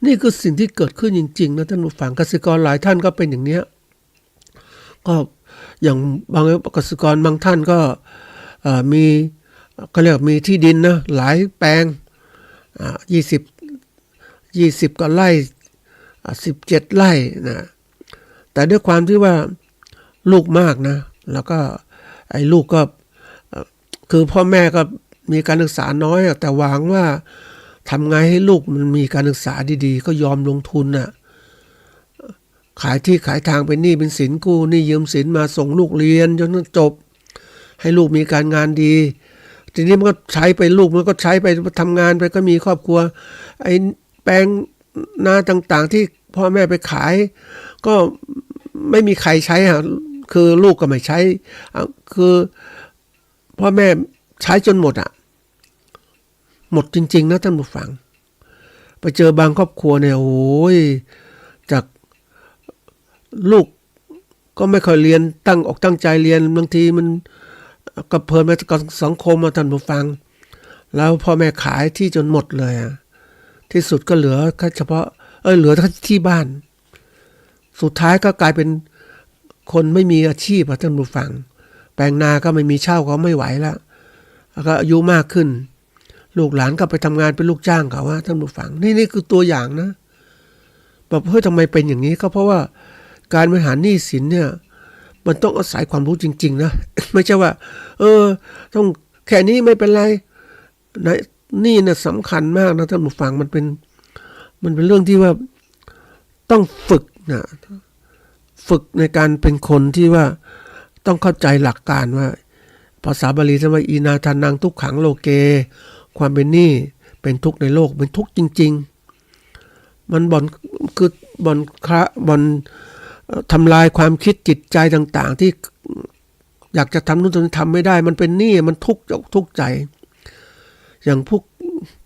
นี่คือสิ่งที่เกิดขึ้นจริงๆนะท่านผู้ฟังเกษตรกรหลายท่านก็เป็นอย่างเนี้ยก็อย่างบางเกษตรกรบางท่านก็มีก็เรียกมีที่ดินนะหลายแปลง20 กว่าไร่17 ไร่นะแต่ด้วยความที่ว่าลูกมากนะแล้วก็ไอ้ลูกก็คือพ่อแม่ก็มีการศึกษาน้อยแต่หวังว่าทำไงให้ลูกมันมีการศึกษาดีๆก็ยอมลงทุนน่ะขายที่ขายทางเป็นหนี้เป็นสินกู้หนี้ยืมสินมาส่งลูกเรียนจนจบให้ลูกมีการงานดีทีนี้มันก็ใช้ไปลูกมันก็ใช้ไปทำงานไปก็มีครอบครัวไอ้แปลงนาต่างๆที่พ่อแม่ไปขายก็ไม่มีใครใช้อ่ะคือลูกก็ไม่ใช้คือพ่อแม่ใช้จนหมดอ่ะหมดจริงๆนะท่านผู้ฟังไปเจอบางครอบครัวเนี่ยโอ้ยจากลูกก็ไม่ค่อยเรียนตั้งใจเรียนบางทีมันก็เพลินไปกับสังคมมาท่านผู้ฟังแล้วพ่อแม่ขายที่จนหมดเลยอ่ะที่สุดก็เหลือแค่เฉพาะเหลือที่บ้านสุดท้ายก็กลายเป็นคนไม่มีอาชีพท่านผู้ฟังแปลงนาก็ไม่มีเช่าก็ไม่ไหวแล้วก็อายุมากขึ้นลูกหลานก็ไปทำงานเป็นลูกจ้างเขาว่าท่านผู้ฟังนี่คือตัวอย่างนะแบบเฮ้ยทำไมเป็นอย่างนี้ก็เพราะว่าการบริหารหนี้สินเนี่ยมันต้องอาศัยความรู้จริงๆนะ ไม่ใช่ว่าต้องแค่นี้ไม่เป็นไรนี่นะสำคัญมากนะท่านผู้ฟังมันเป็นเรื่องที่ว่าต้องฝึกนะฝึกในการเป็นคนที่ว่าต้องเข้าใจหลักการว่าภาษาบาลีว่าอีนาทานังทุกขังโลเกความเป็นหนี้เป็นทุกข์ในโลกเป็นทุกข์จริงๆมันบ่อนทำลายความคิดจิตใจต่างๆที่อยากจะทำนู่นทำไม่ได้มันเป็นหนี้มันทุกข์ใจอย่างพวก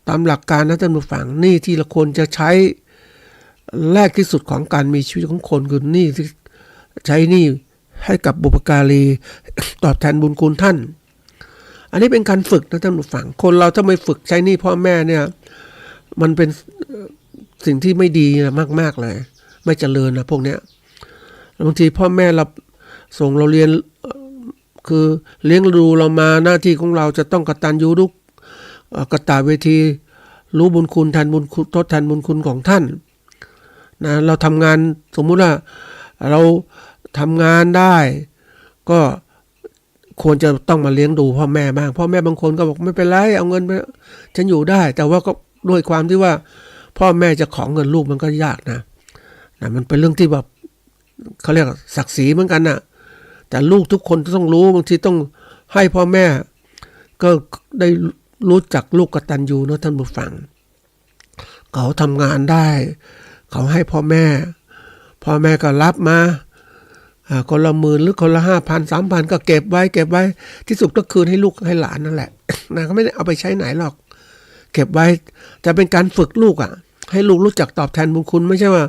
ตามหลักการนะท่านผู้ฟังหนี้ที่ละคนจะใช้แรกที่สุดของการมีชีวิตของคนคือหนี้ที่ใช้หนี้ให้กับบุพการีตอบแทนบุญคุณท่านอันนี้เป็นการฝึกนะท่านผู้ฟังคนเราถ้าไม่ฝึกใช้หนี้พ่อแม่เนี่ยมันเป็นสิ่งที่ไม่ดีมากๆเลยไม่เจริญนะพวกเนี้ยบางทีพ่อแม่เราส่งเราเรียนคือเลี้ยงดูเรามาหน้าที่ของเราจะต้องกตัญญูรู้กตเวทีรู้บุญคุณแทนบุญคุณทดแทนบุญคุณของท่านนะเราทำงานสมมุติว่าเราทำงานได้ก็ควรจะต้องมาเลี้ยงดูพ่อแม่บ้างพ่อแม่บางคนก็บอกไม่เป็นไรเอาเงินไปฉันอยู่ได้แต่ว่าก็ด้วยความที่ว่าพ่อแม่จะของเงินลูกมันก็ยากนะมันเป็นเรื่องที่แบบเขาเรียกศักดิ์ศรีเหมือนกันนะแต่ลูกทุกคนต้องรู้บางทีต้องให้พ่อแม่ก็ได้รู้จักลูกกตัญญูนะท่านผู้ฟังเขาทำงานได้เขาให้พ่อแม่ก็รับมาคนละ10,000หรือคนละ5,000 3,000ก็เก็บไว้ที่สุดก็คืนให้ลูกให้หลานนั่นแหละนะเขาไม่ได้เอาไปใช้ไหนหรอกเก็บไว้จะเป็นการฝึกลูกอ่ะให้ลูกรู้จักตอบแทนบุญคุณไม่ใช่ว่า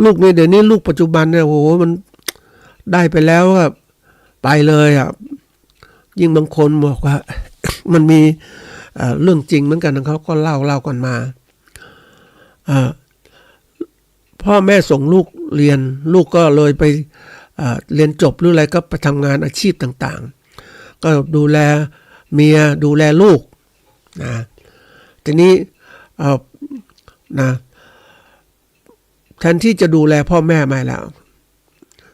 ลูกเนี่ยเดี๋ยวนี้ลูกปัจจุบันเนี่ยโอ้โหมันได้ไปแล้วก็ไปเลยอ่ะยิ่งบางคนบอกว่า มันมีเรื่องจริงเหมือนกันเขาก็เล่ากันมาพ่อแม่ส่งลูกเรียนลูกก็เลยไป เรียนจบหรืออะไรก็ไปทำงานอาชีพต่างๆก็ดูแลเมียดูแลลูกนะทีนี้นะแทนที่จะดูแลพ่อแม่ไม่แล้ว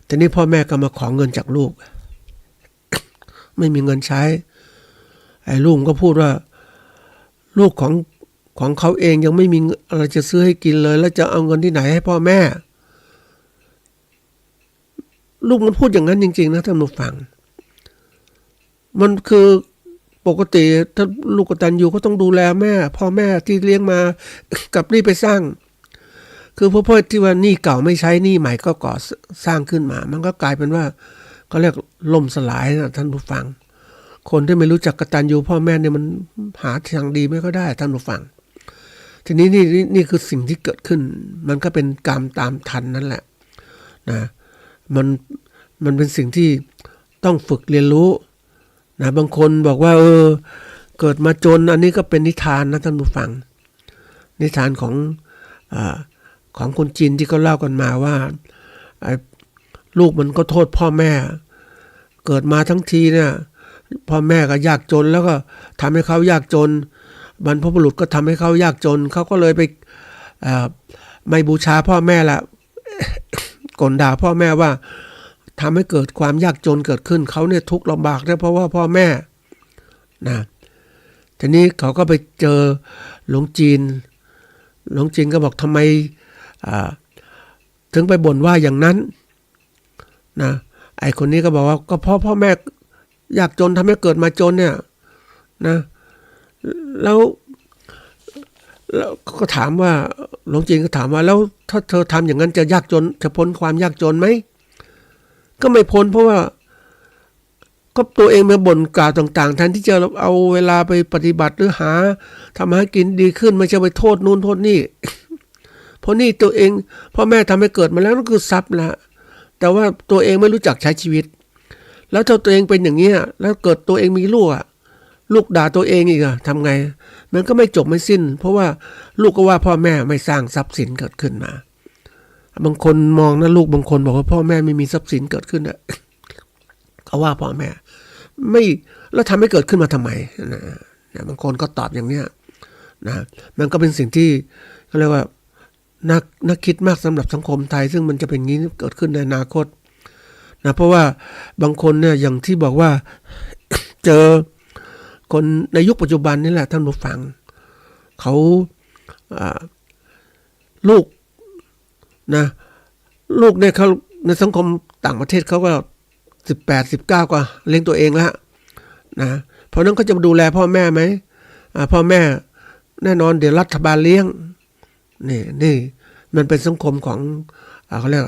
ทีนี้พ่อแม่ก็มาขอเงินจากลูก ไม่มีเงินใช้ไอ้ลูกก็พูดว่าลูกของเขาเองยังไม่มีอะไรจะซื้อให้กินเลยแล้วจะเอาเงินที่ไหนให้พ่อแม่ลูกมันพูดอย่างนั้นจริงๆนะท่านผู้ฟังมันคือปกติถ้าลูกกตัญญูก็ต้องดูแลแม่พ่อแม่ที่เลี้ยงมากับนี่ไปสร้างคือพ่อที่ว่าหนี้เก่าไม่ใช้หนี้ใหม่ก็ก่อสร้างขึ้นมามันก็กลายเป็นว่าเขาเรียกล่มสลายนะท่านผู้ฟังคนที่ไม่รู้จักกตัญญูพ่อแม่เนี่ยมันหาทางดีไม่ก็ได้ท่านผู้ฟังทีนี้นี่คือสิ่งที่เกิดขึ้นมันก็เป็นกรรมตามทันนั่นแหละนะมันเป็นสิ่งที่ต้องฝึกเรียนรู้นะบางคนบอกว่าเกิดมาจนอันนี้ก็เป็นนิทานนะท่านผู้ฟังนิทานของคนจีนที่เขาเล่ากันมาว่าลูกมันก็โทษพ่อแม่เกิดมาทั้งทีเนี่ยพ่อแม่ก็ยากจนแล้วก็ทำให้เขายากจนบรรพบุรุษก็ทำให้เขายากจนเขาก็เลยไปไม่บูชาพ่อแม่ละ ก่นด่าพ่อแม่ว่าทำให้เกิดความยากจนเกิดขึ้นเขาเนี่ยทุกข์ลำบากได้เพราะว่าพ่อแม่นะทีนี้เขาก็ไปเจอหลวงจีนก็บอกทำไมถึงไปบ่นว่าอย่างนั้นนะไอ้คนนี้ก็บอกว่าก็เพราะพ่อแม่ยากจนทำให้เกิดมาจนเนี่ยนะแล้วก็ถามว่าหลวงจีนก็ถามว่าแล้วถ้าเธอทำอย่างนั้นจะยากจนจะพ้นความยากจนไหมก็ไม่พ้นเพราะว่าก็ตัวเองมาบ่นกล่าวต่างๆแทนที่จะเอาเวลาไปปฏิบัติหรือหาทำให้กินดีขึ้นไม่ใช่ไปโทษนู่นโทษนี่ เพราะนี่ตัวเองพ่อแม่ทำให้เกิดมาแล้วนั่นคือทรัพย์ละแต่ว่าตัวเองไม่รู้จักใช้ชีวิตแล้วถ้าตัวเองเป็นอย่างนี้แล้วเกิดตัวเองมีลูกด่าตัวเองอีกทำไงมันก็ไม่จบไม่สิ้นเพราะว่าลูกก็ว่าพ่อแม่ไม่สร้างทรัพย์สินเกิดขึ้นมาบางคนมองนะลูกบางคนบอกว่าพ่อแม่ไม่มีทรัพย์สินเกิดขึ้นอะเขาว่าพ่อแม่ไม่แล้วทำให้เกิดขึ้นมาทำไมนะบางคนก็ตอบอย่างเนี้ยนะมันก็เป็นสิ่งที่เขาเรียกว่านักคิดมากสำหรับสังคมไทยซึ่งมันจะเป็นงี้เกิดขึ้นในอนาคตนะเพราะว่าบางคนเนี่ยอย่างที่บอกว่า เจอคนในยุคปัจจุบันนี่แหละท่านผู้ฟังเขาลูกนะลูกเนี่ยเขาในสังคมต่างประเทศเขาก็18-19ก็เลี้ยงตัวเองแล้วนะเพราะนั้นเขาจะมาดูแลพ่อแม่ไหมพ่อแม่แน่นอนเดี๋ยวรัฐบาลเลี้ยงนี่มันเป็นสังคมของเขาเรียก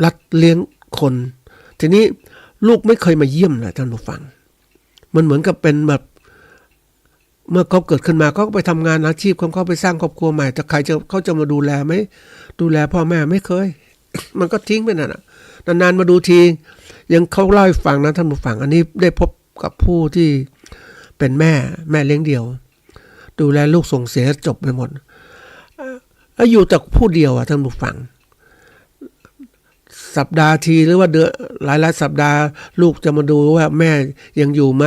รัฐเลี้ยงคนทีนี้ลูกไม่เคยมาเยี่ยมเลยท่านผู้ฟังมันเหมือนกับเป็นแบบเมื่อเขาเกิดขึ้นมาเขาก็ไปทำงานอาชีพของเขาไปสร้างครอบครัวใหม่แต่ใครเขาจะมาดูแลไหมดูแลพ่อแม่ไม่เคย มันก็ทิ้งไปนั่นน่ะนานๆมาดูทียังเขาเล่าให้ฟังนะท่านผู้ฟังอันนี้ได้พบกับผู้ที่เป็นแม่เลี้ยงเดี่ยวดูแลลูกส่งเสียจบไปหมดแล้วอยู่แต่ผู้เดียวท่านผู้ฟังสัปดาห์ทีหรือว่าเดือนหลายสัปดาห์ลูกจะมาดูว่าแม่ยังอยู่ไหม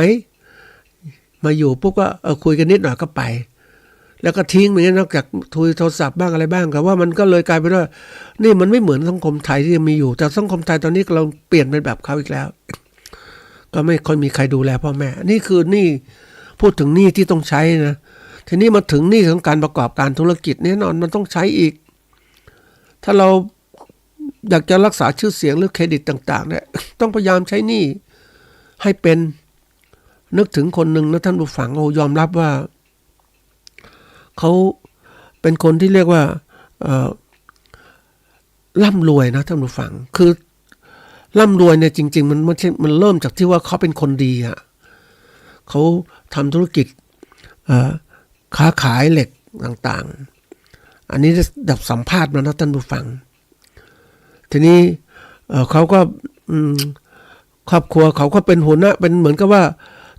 มาอยู่ปุ๊บก็คุยกันนิดหน่อยก็ไปแล้วก็ทิ้งเหมือนกันนอกจากคุยโทรศัพท์บ้างอะไรบ้างแต่ว่ามันก็เลยกลายเป็นว่านี่มันไม่เหมือนสังคมไทยที่มีอยู่แต่สังคมไทยตอนนี้เราเปลี่ยนเป็นแบบเขาอีกแล้วก็ไม่ค่อยมีใครดูแลพ่อแม่นี่คือนี่พูดถึงหนี้ที่ต้องใช้นะทีนี้มาถึงหนี้ของการประกอบการธุรกิจแน่นอนมันต้องใช้อีกถ้าเราอยากจะรักษาชื่อเสียงหรือเครดิตต่างๆเนี่ยต้องพยายามใช้หนี้ให้เป็นนึกถึงคนหนึ่งนะท่านผู้ฟังยอมรับว่าเขาเป็นคนที่เรียกว่าร่ำรวยนะท่านผู้ฟังคือร่ำรวยเนี่ยจริงๆมันเริ่มจากที่ว่าเขาเป็นคนดีอ่ะเขาทำธุรกิจค้าขายเหล็กต่างๆอันนี้ได้สัมภาษณ์มานะท่านผู้ฟังทีนี้เขาก็ครอบครัวเขาก็เป็นหัวหน้าเป็นเหมือนกับว่า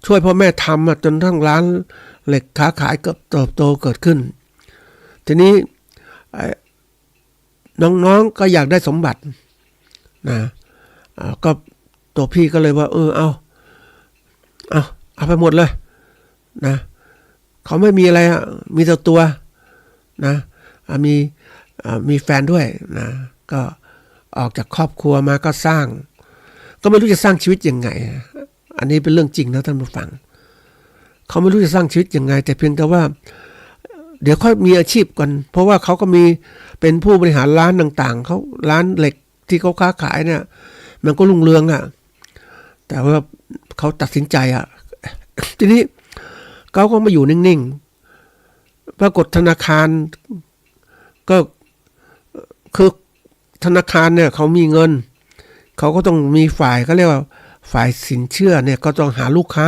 ช่วยพ่อแม่ทำจนทั้งร้านเหล็กค้าขายก็เติบโตเกิดขึ้นทีนี้ น้องๆก็อยากได้สมบัตินะก็ตัวพี่ก็เลยว่าเอาไปหมดเลยนะเขาไม่มีอะไรมีแต่ตัวนะมีแฟนด้วยนะก็ออกจากครอบครัวมาก็สร้างก็ไม่รู้จะสร้างชีวิตยังไงอันนี้เป็นเรื่องจริงนะท่านผู้ฟังเขาไม่รู้จะสร้างชีวิตยังไงแต่เพียงแต่ว่าเดี๋ยวค่อยมีอาชีพก่อนเพราะว่าเขาก็มีเป็นผู้บริหารร้านต่างๆเขาร้านเหล็กที่เขาค้าขายเนี่ยมันก็รุ่งเรืองแต่ว่าเขาตัดสินใจทีนี้เขาก็มาอยู่นิ่งๆปรากฏธนาคารก็คือธนาคารเนี่ยเขามีเงินเขาก็ต้องมีฝ่ายเขาเรียกว่าฝ่ายสินเชื่อเนี่ยก็ต้องหาลูกค้า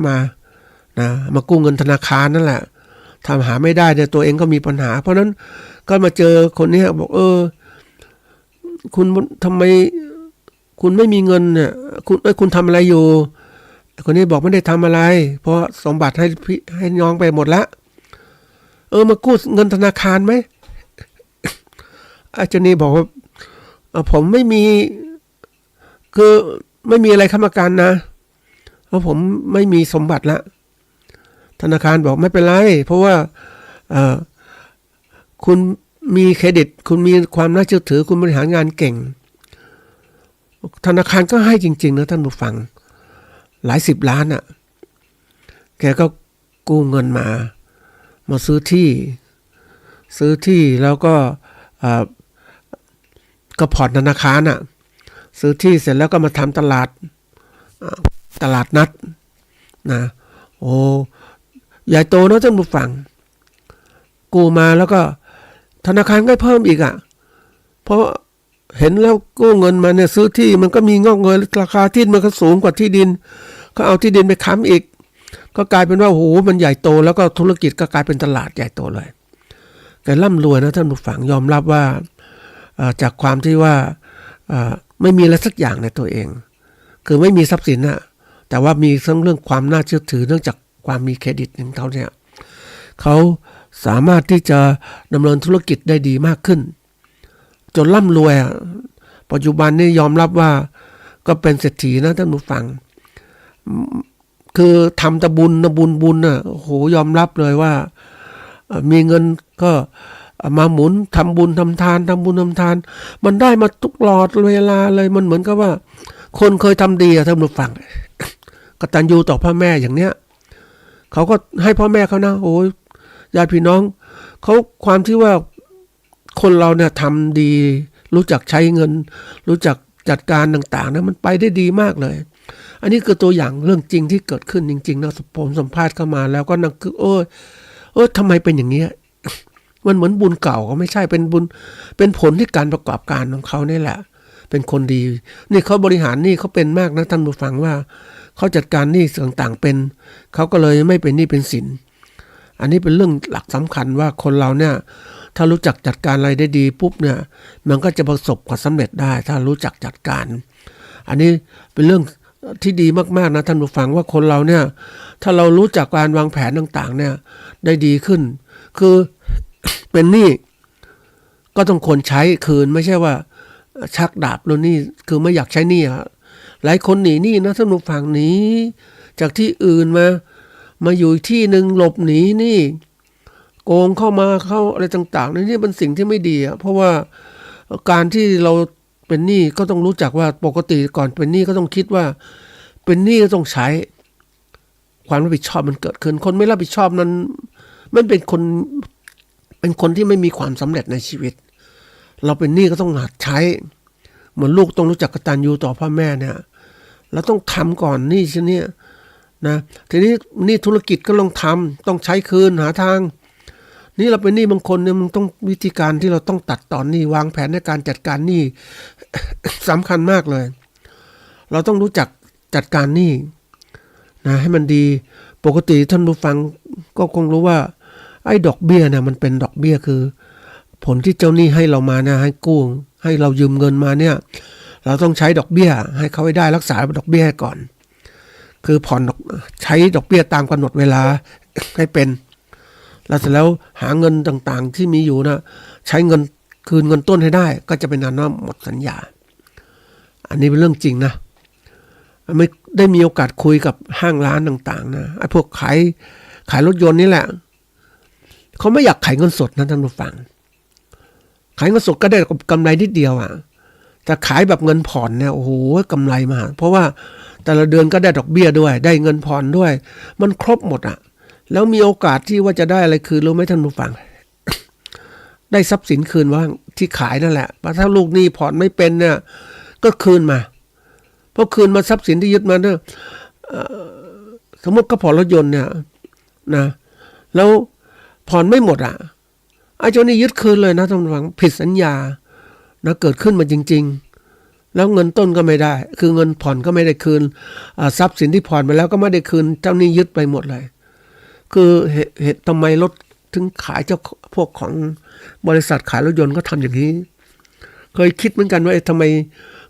มากู้เงินธนาคารนั่นแหละทำหาไม่ได้เนี่ยตัวเองก็มีปัญหาเพราะนั้นก็มาเจอคนนี้บอกคุณทำไมคุณไม่มีเงินเนี่ยคุณทำอะไรอยู่คนนี้บอกไม่ได้ทำอะไรเพราะสมบัติให้น้องไปหมดแล้วมากู้เงินธนาคารไหมอาจารย์นี่บอกว่าผมไม่มีคือไม่มีอะไรค้ำประกันนะเพราะผมไม่มีสมบัติละธนาคารบอกไม่เป็นไรเพราะว่าคุณมีเครดิตคุณมีความน่าเชื่อถือคุณบริหารงานเก่งธนาคารก็ให้จริงๆนะท่านผู้ฟังหลาย10 ล้านแกก็กู้เงินมาซื้อที่แล้วก็ผ่อนธนาคารซื้อที่เสร็จแล้วก็มาทำตลาดนัดนะโอ้ใหญ่โตนะท่านผู้ฟังกู้มาแล้วก็ธนาคารก็เพิ่มอีกเพราะเห็นแล้วกู้เงินมาเนี่ยซื้อที่มันก็มีงอกเงยราคาที่มันก็สูงกว่าที่ดินก็เอาที่ดินไปค้ำอีกก็กลายเป็นว่าโอ้โหมันใหญ่โตแล้วก็ธุรกิจก็กลายเป็นตลาดใหญ่โตเลยแกร่ำรวยนะท่านผู้ฟังยอมรับว่าจากความที่ว่าไม่มีอะไรสักอย่างในตัวเองคือไม่มีทรัพย์สินแต่ว่ามีเรื่องความน่าเชื่อถือเนื่องจากความมีเครดิตของเขาเนี่ยเขาสามารถที่จะดำเนินธุรกิจได้ดีมากขึ้นจนร่ำรวยปัจจุบันนี้ยอมรับว่าก็เป็นเศรษฐีนะท่านผู้ฟังคือทำแต่บุญโอ้โหยอมรับเลยว่ามีเงินก็มาหมุนทำบุญทำทานมันได้มาทุกหลอดเวลาเลยมันเหมือนกับว่าคนเคยทำดีท่านผู้ฟังกตัญญูต่อพ่อแม่อย่างเนี้ยเขาก็ให้พ่อแม่เขานะโอ้ยญาติพี่น้องเขาความที่ว่าคนเราเนี่ยทำดีรู้จักใช้เงินรู้จักจัดการต่างๆนะมันไปได้ดีมากเลยอันนี้คือตัวอย่างเรื่องจริงที่เกิดขึ้นจริงๆนะผมสัมภาษณ์เข้ามาแล้วก็นั่งคือทำไมเป็นอย่างนี้มันเหมือนบุญเก่าก็ไม่ใช่เป็นบุญเป็นผลที่การประกอบการของเขานี่แหละเป็นคนดีนี่เขาบริหารนี่เขาเป็นมากนะท่านผู้ฟังว่าเขาจัดการหนี้ต่างๆเป็นเขาก็เลยไม่เป็นหนี้เป็นสินอันนี้เป็นเรื่องหลักสำคัญว่าคนเราเนี่ยถ้ารู้จักจัดการอะไรได้ดีปุ๊บเนี่ยมันก็จะประสบความสำเร็จได้ถ้ารู้จักจัดการอันนี้เป็นเรื่องที่ดีมากๆนะท่านผู้ฟังว่าคนเราเนี่ยถ้าเรารู้จักการวางแผนต่างๆเนี่ยได้ดีขึ้นคือเป็นหนี้ก็ต้องคนใช้คืนไม่ใช่ว่าชักดาบแล้วนี่คือไม่อยากใช้หนี้หลายคนหนีหนี้นะท่านผู้ฟังหนีจากที่อื่นมาอยู่ที่หนึ่งหลบหนีหนี้โกงเข้าอะไรต่างๆนี่เป็นสิ่งที่ไม่ดีเพราะว่าการที่เราเป็นหนี้ก็ต้องรู้จักว่าปกติก่อนเป็นหนี้ก็ต้องคิดว่าเป็นหนี้ก็ต้องใช้ความรับผิดชอบมันเกิดขึ้นคนไม่รับผิดชอบนั้นมันเป็นคนที่ไม่มีความสำเร็จในชีวิตเราเป็นหนี้ก็ต้องหัดใช้เหมือนลูกต้องรู้จักกตัญญูต่อพ่อแม่เนี่ยเราต้องทำก่อนหนี้ชิ้นนี้นะทีนี้หนี้ธุรกิจก็ต้องใช้คืนหาทางนี่เราเป็นหนี้บางคนเนี่ยมันต้องวิธีการที่เราต้องตัดตอนหนี้วางแผนในการจัดการหนี้ สำคัญมากเลยเราต้องรู้จักจัดการหนี้นะให้มันดีปกติท่านผู้ฟังก็คงรู้ว่าไอ้ดอกเบี้ยเนี่ยมันเป็นดอกเบี้ยคือผลที่เจ้าหนี้ให้เรามานะให้กู้ให้เรายืมเงินมาเนี่ยเราต้องใช้ดอกเบี้ยให้เขาให้ได้รักษาดอกเบี้ยก่อนคือผ่อนใช้ดอกเบี้ยตามกำหนดเวลาให้เป็นแล้วเสร็จแล้วหาเงินต่างๆที่มีอยู่นะ ใช้เงินคืนเงินต้นให้ได้ก็จะเป็นอันว่าหมดสัญญาอันนี้เป็นเรื่องจริงนะไม่ได้มีโอกาสคุยกับห้างร้านต่างๆนะไอ้พวกขายรถยนต์นี่แหละเขาไม่อยากขายเงินสดนะท่านผู้ฟังขายเงินสดก็ได้กำไรนิดเดียวอ่ะแต่ขายแบบเงินผ่อนเนี่ยโอ้โหกำไรมากเพราะว่าแต่ละเดือนก็ได้ดอกเบี้ยด้วยได้เงินผ่อนด้วยมันครบหมดอ่ะแล้วมีโอกาสที่ว่าจะได้อะไรคืนรู้ไหมท่านผู้ฟัง ได้ทรัพย์สินคืนว่างที่ขายนั่นแหละถ้าลูกหนี้ผ่อนไม่เป็นเนี่ยก็คืนมาพอคืนมาทรัพย์สินที่ยึดมาเนี่ยสมมติก็ผ่อนรถยนต์เนี่ยนะแล้วผ่อนไม่หมดอ่ะไอ้เจ้านี่ยึดคืนเลยนะท่านผู้ฟังผิดสัญญานะเกิดขึ้นมาจริงๆแล้วเงินต้นก็ไม่ได้คือเงินผ่อนก็ไม่ได้คืนทรัพย์สินที่ผ่อนไปแล้วก็ไม่ได้คืนเจ้านี่ยึดไปหมดเลยคือเหตุทำไมรถถึงขายเจ้าพวกของบริษัทขายรถยนต์ก็ทำอย่างนี้เคยคิดเหมือนกันว่าทำไม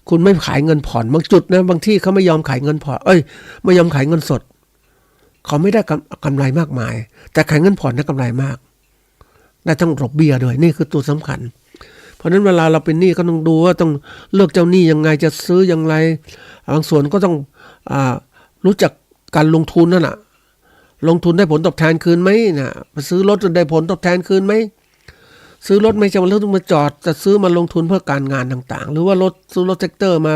คุณไม่ขายเงินผ่อนบางจุดนะบางที่เขาไม่ยอมขายเงินผ่อนไม่ยอมขายเงินสดเขาไม่ได้กำไรมากมายแต่ขายเงินผ่อนได้กำไรมากได้ทั้งดอกเบี้ยด้วยนี่คือตัวสำคัญเพราะฉะนั้นเวลาเราเป็นหนี้ก็ต้องดูว่าต้องเลือกเจ้าหนี้ยังไงจะซื้อยังไงบางส่วนก็ต้องรู้จักการลงทุนนั่นแหะลงทุนได้ผลตอบแทนคืนไหมนะซื้อรถจะได้ผลตอบแทนคืนไหมซื้อรถไม่ใช่ว่าต้องมาจอดจะซื้อมาลงทุนเพื่อการงานต่างๆหรือว่ารถซื้อรถแท็กเตอร์มา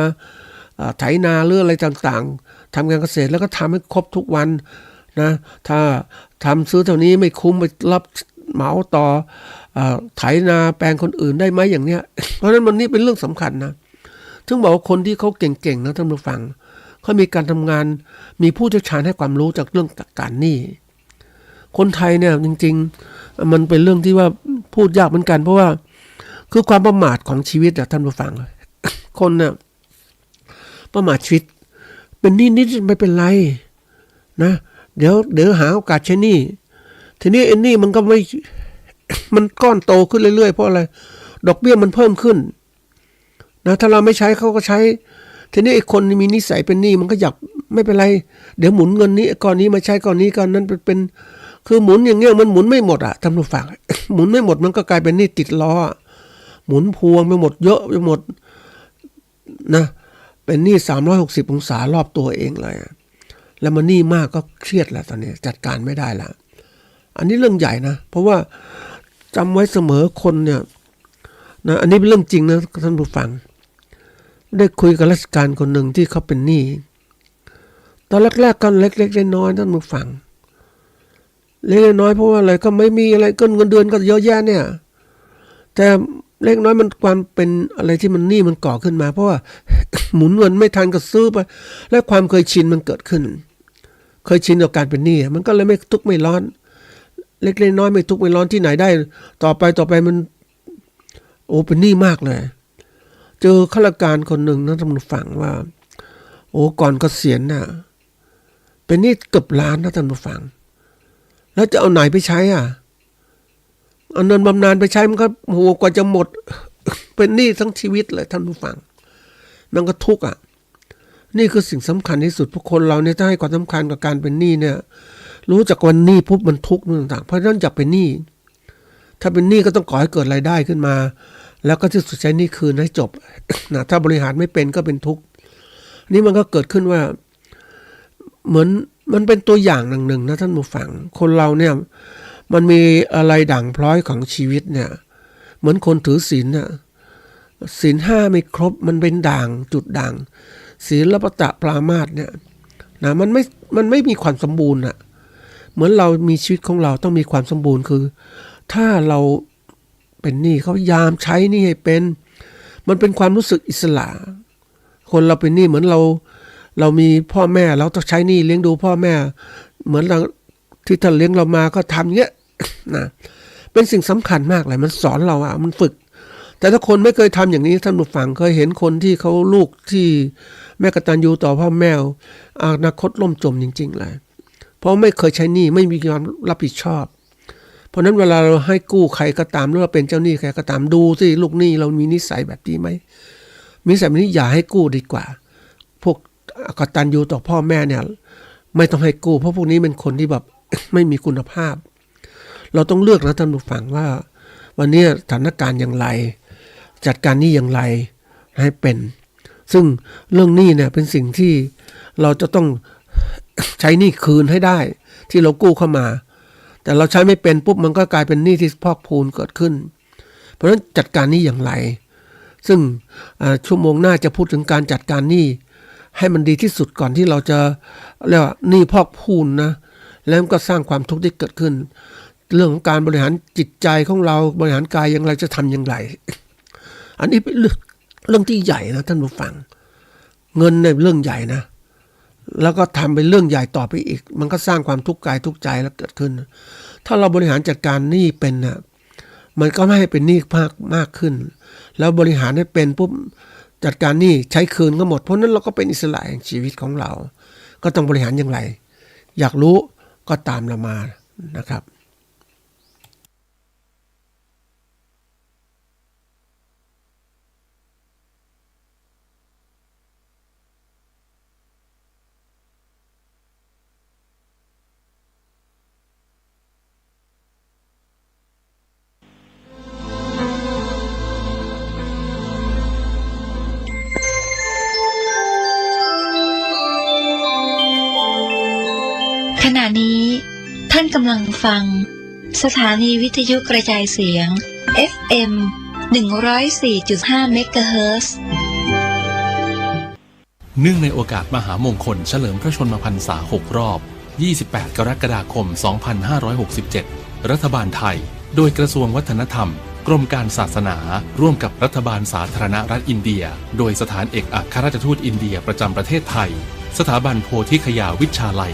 ไถนาหรืออะไรต่างๆทำการเกษตรแล้วก็ทำให้ครบทุกวันนะถ้าทำซื้อเท่านี้ไม่คุ้มไปรับเหมาต่อไถนาแปลงคนอื่นได้ไหมอย่างเนี้ยเพราะฉะนั้นมันนี่เป็นเรื่องสำคัญนะถึงบอกว่าคนที่เขาเก่งๆนะท่านผู้ฟังเขามีการทำงานมีผู้เชี่ยวชาญให้ความรู้จากเรื่องการหนี้คนไทยเนี่ยจริงๆมันเป็นเรื่องที่ว่าพูดยากเหมือนกันเพราะว่าคือความประมาทของชีวิตอะท่านผู้ฟังคนเนี่ยประมาทชีวิตเป็นหนี้นิดไม่เป็นไรนะเดี๋ยวหาโอกาสใช้หนี้ทีนี้ไอ้หนี้มันก็ไม่มันก้อนโตขึ้นเรื่อยๆเพราะอะไรดอกเบี้ยมันเพิ่มขึ้นนะถ้าเราไม่ใช้เขาก็ใช้ทีนี้ไอ้คนมีนิสัยเป็นหนี้มันก็อยากไม่เป็นไรเดี๋ยวหมุนเงินนี้ก้อนนี้มาใช้ก้อนนี้ก้อนนั้นเป็นคือหมุนอย่างเงี้ยมันหมุนไม่หมดอ่ะท่านผู้ฟังหมุนไม่หมดมันก็กลายเป็นหนี้ติดล้อหมุนพวงไปหมดเยอะไปหมดนะเป็นหนี้360องศารอบตัวเองเลยแล้วมันหนี้มากก็เครียดแล้วตอนนี้จัดการไม่ได้แล้วอันนี้เรื่องใหญ่นะเพราะว่าจำไว้เสมอคนเนี่ยนะอันนี้เป็นเรื่องจริงนะท่านผู้ฟังได้คุยกับราชการคนหนึ่งที่เขาเป็นหนี้ตอนแรกๆก็เล็กๆน้อยๆท่านผู้ฟังเล็กน้อยเพราะว่าอะไรก็ไม่มีอะไรก็เงินเดือนก็เยอะแยะเนี่ยแต่เล็กน้อยมันความเป็นอะไรที่มันหนี้มันก่อขึ้นมาเพราะว่า หมุนเงินไม่ทันก็ซื้อไปและความเคยชินมันเกิดขึ้นเคยชินกับการเป็นหนี้มันก็เลยไม่ทุกข์ไม่ร้อนเล็กน้อยไม่ทุกข์ไม่ร้อนที่ไหนได้ต่อไปมันโอ้เป็นหนี้มากเลยเจอข้าราชการคนหนึ่งนะท่านผู้ฟังว่าโอ้ก่อนเกษียณน่ะเป็นหนี้เกือบล้านนะท่านผู้ฟังแล้วจะเอาไหนไปใช้เอาเงินบำนาญไปใช้มันก็โหกว่าจะหมด เป็นหนี้ทั้งชีวิตเลยท่านผู้ฟังมันก็ทุกข์นี่คือสิ่งสำคัญที่สุดพวกคนเราเนี่ยถ้าให้ความสำคัญกับการเป็นหนี้เนี่ยรู้จักวันหนี้ปุ๊บมันทุกข์ต่างๆเพราะฉะนั้นอย่าเป็นหนี้ถ้าเป็นหนี้ก็ต้องก่อให้เกิดรายได้ขึ้นมาแล้วก็ที่สุดใช้หนี้คืนให้จบ นะถ้าบริหารไม่เป็นก็เป็นทุกข์นี่มันก็เกิดขึ้นว่าเหมือนมันเป็นตัวอย่างหนึ่งนะท่านผู้ฟังคนเราเนี่ยมันมีอะไรด่างพร้อยของชีวิตเนี่ยเหมือนคนถือศีลเนี่ยศีล5ไม่ครบมันเป็นด่างจุดด่างศีลปตะปรามาสเนี่ยนะมันไม่มีความสมบูรณ์เหมือนเรามีชีวิตของเราต้องมีความสมบูรณ์คือถ้าเราเป็นหนี้เขาพยายามใช้หนี้ให้เป็นมันเป็นความรู้สึกอิสระคนเราเป็นหนี้เหมือนเรามีพ่อแม่เราต้องใช้หนี้เลี้ยงดูพ่อแม่เหมือนเราที่ท่านเลี้ยงเรามาก็ทำเงี้ยนะเป็นสิ่งสำคัญมากเลยมันสอนเรามันฝึกแต่ถ้าคนไม่เคยทำอย่างนี้ท่านผู้ฟังเคยเห็นคนที่เขาลูกที่แม่กตัญญูต่อพ่อแม่อนาคตล่มจมจริงๆเลยเพราะไม่เคยใช้หนี้ไม่มีความรับผิดชอบเพราะนั้นเวลาเราให้กู้ใครก็ตามหรือว่าเป็นเจ้าหนี้ใครก็ตามดูสิลูกหนี้เรามีนิสัยแบบนี้ไหมมีนิสัยแบบนี้อย่าให้กู้ดีกว่าพวกกตัญญูต่อพ่อแม่เนี่ยไม่ต้องให้กู้เพราะพวกนี้เป็นคนที่แบบ ไม่มีคุณภาพเราต้องเลือกนะท่านผู้ฟังว่า วันนี้สถานการณ์อย่างไรจัดการหนี้อย่างไรให้เป็นซึ่งเรื่องหนี้เนี่ยเป็นสิ่งที่เราจะต้องใช้หนี้คืนให้ได้ที่เรากู้เข้ามาแต่เราใช้ไม่เป็นปุ๊บมันก็กลายเป็นหนี้ที่พอกพูนเกิดขึ้นเพราะฉะนั้นจัดการหนี้อย่างไรซึ่งชั่วโมงหน้าจะพูดถึงการจัดการหนี้ให้มันดีที่สุดก่อนที่เราจะเรียกว่าหนี้พอกพูนนะแล้วก็สร้างความทุกข์ที่เกิดขึ้นเรื่องของการบริหารจิตใจของเราบริหารกายอย่างไรจะทำอย่างไรอันนี้เป็นเรื่องที่ใหญ่นะท่านผู้ฟังเงินในเรื่องใหญ่นะแล้วก็ทำเป็นเรื่องใหญ่ต่อไปอีกมันก็สร้างความทุกข์กายทุกข์ใจแล้วเกิดขึ้นถ้าเราบริหารจัดการหนี้เป็นนะมันก็ไม่ให้เป็นหนี้มากขึ้นแล้วบริหารให้เป็นปุ๊บจัดการหนี้ใช้คืนก็หมดเพราะนั้นเราก็เป็นอิสระแห่งชีวิตของเราก็ต้องบริหารอย่างไรอยากรู้ก็ตามเรามานะครับขณะนี้ท่านกำลังฟังสถานีวิทยุกระจายเสียง FM 104.5 เมกะเฮิรตซ์ เนื่องในโอกาสมหามงคลเฉลิมพระชนมพรรษา 6 รอบ 28 กรกฎาคม 2567 รัฐบาลไทยโดยกระทรวงวัฒนธรรมกรมการศาสนาร่วมกับรัฐบาลสาธารณรัฐอินเดียโดยสถานเอกอัครราชทูตอินเดียประจำประเทศไทยสถาบันโพธิคยาวิชาลัย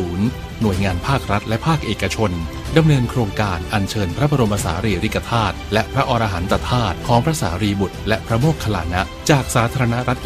980 หน่วยงานภาครัฐและภาคเอกชนดำเนินโครงการอัญเชิญพระบรมสารีริกธาตุและพระอรหันตธาตุของพระสารีบุตรและพระโมคคัลลานะจากสาธารณรัฐ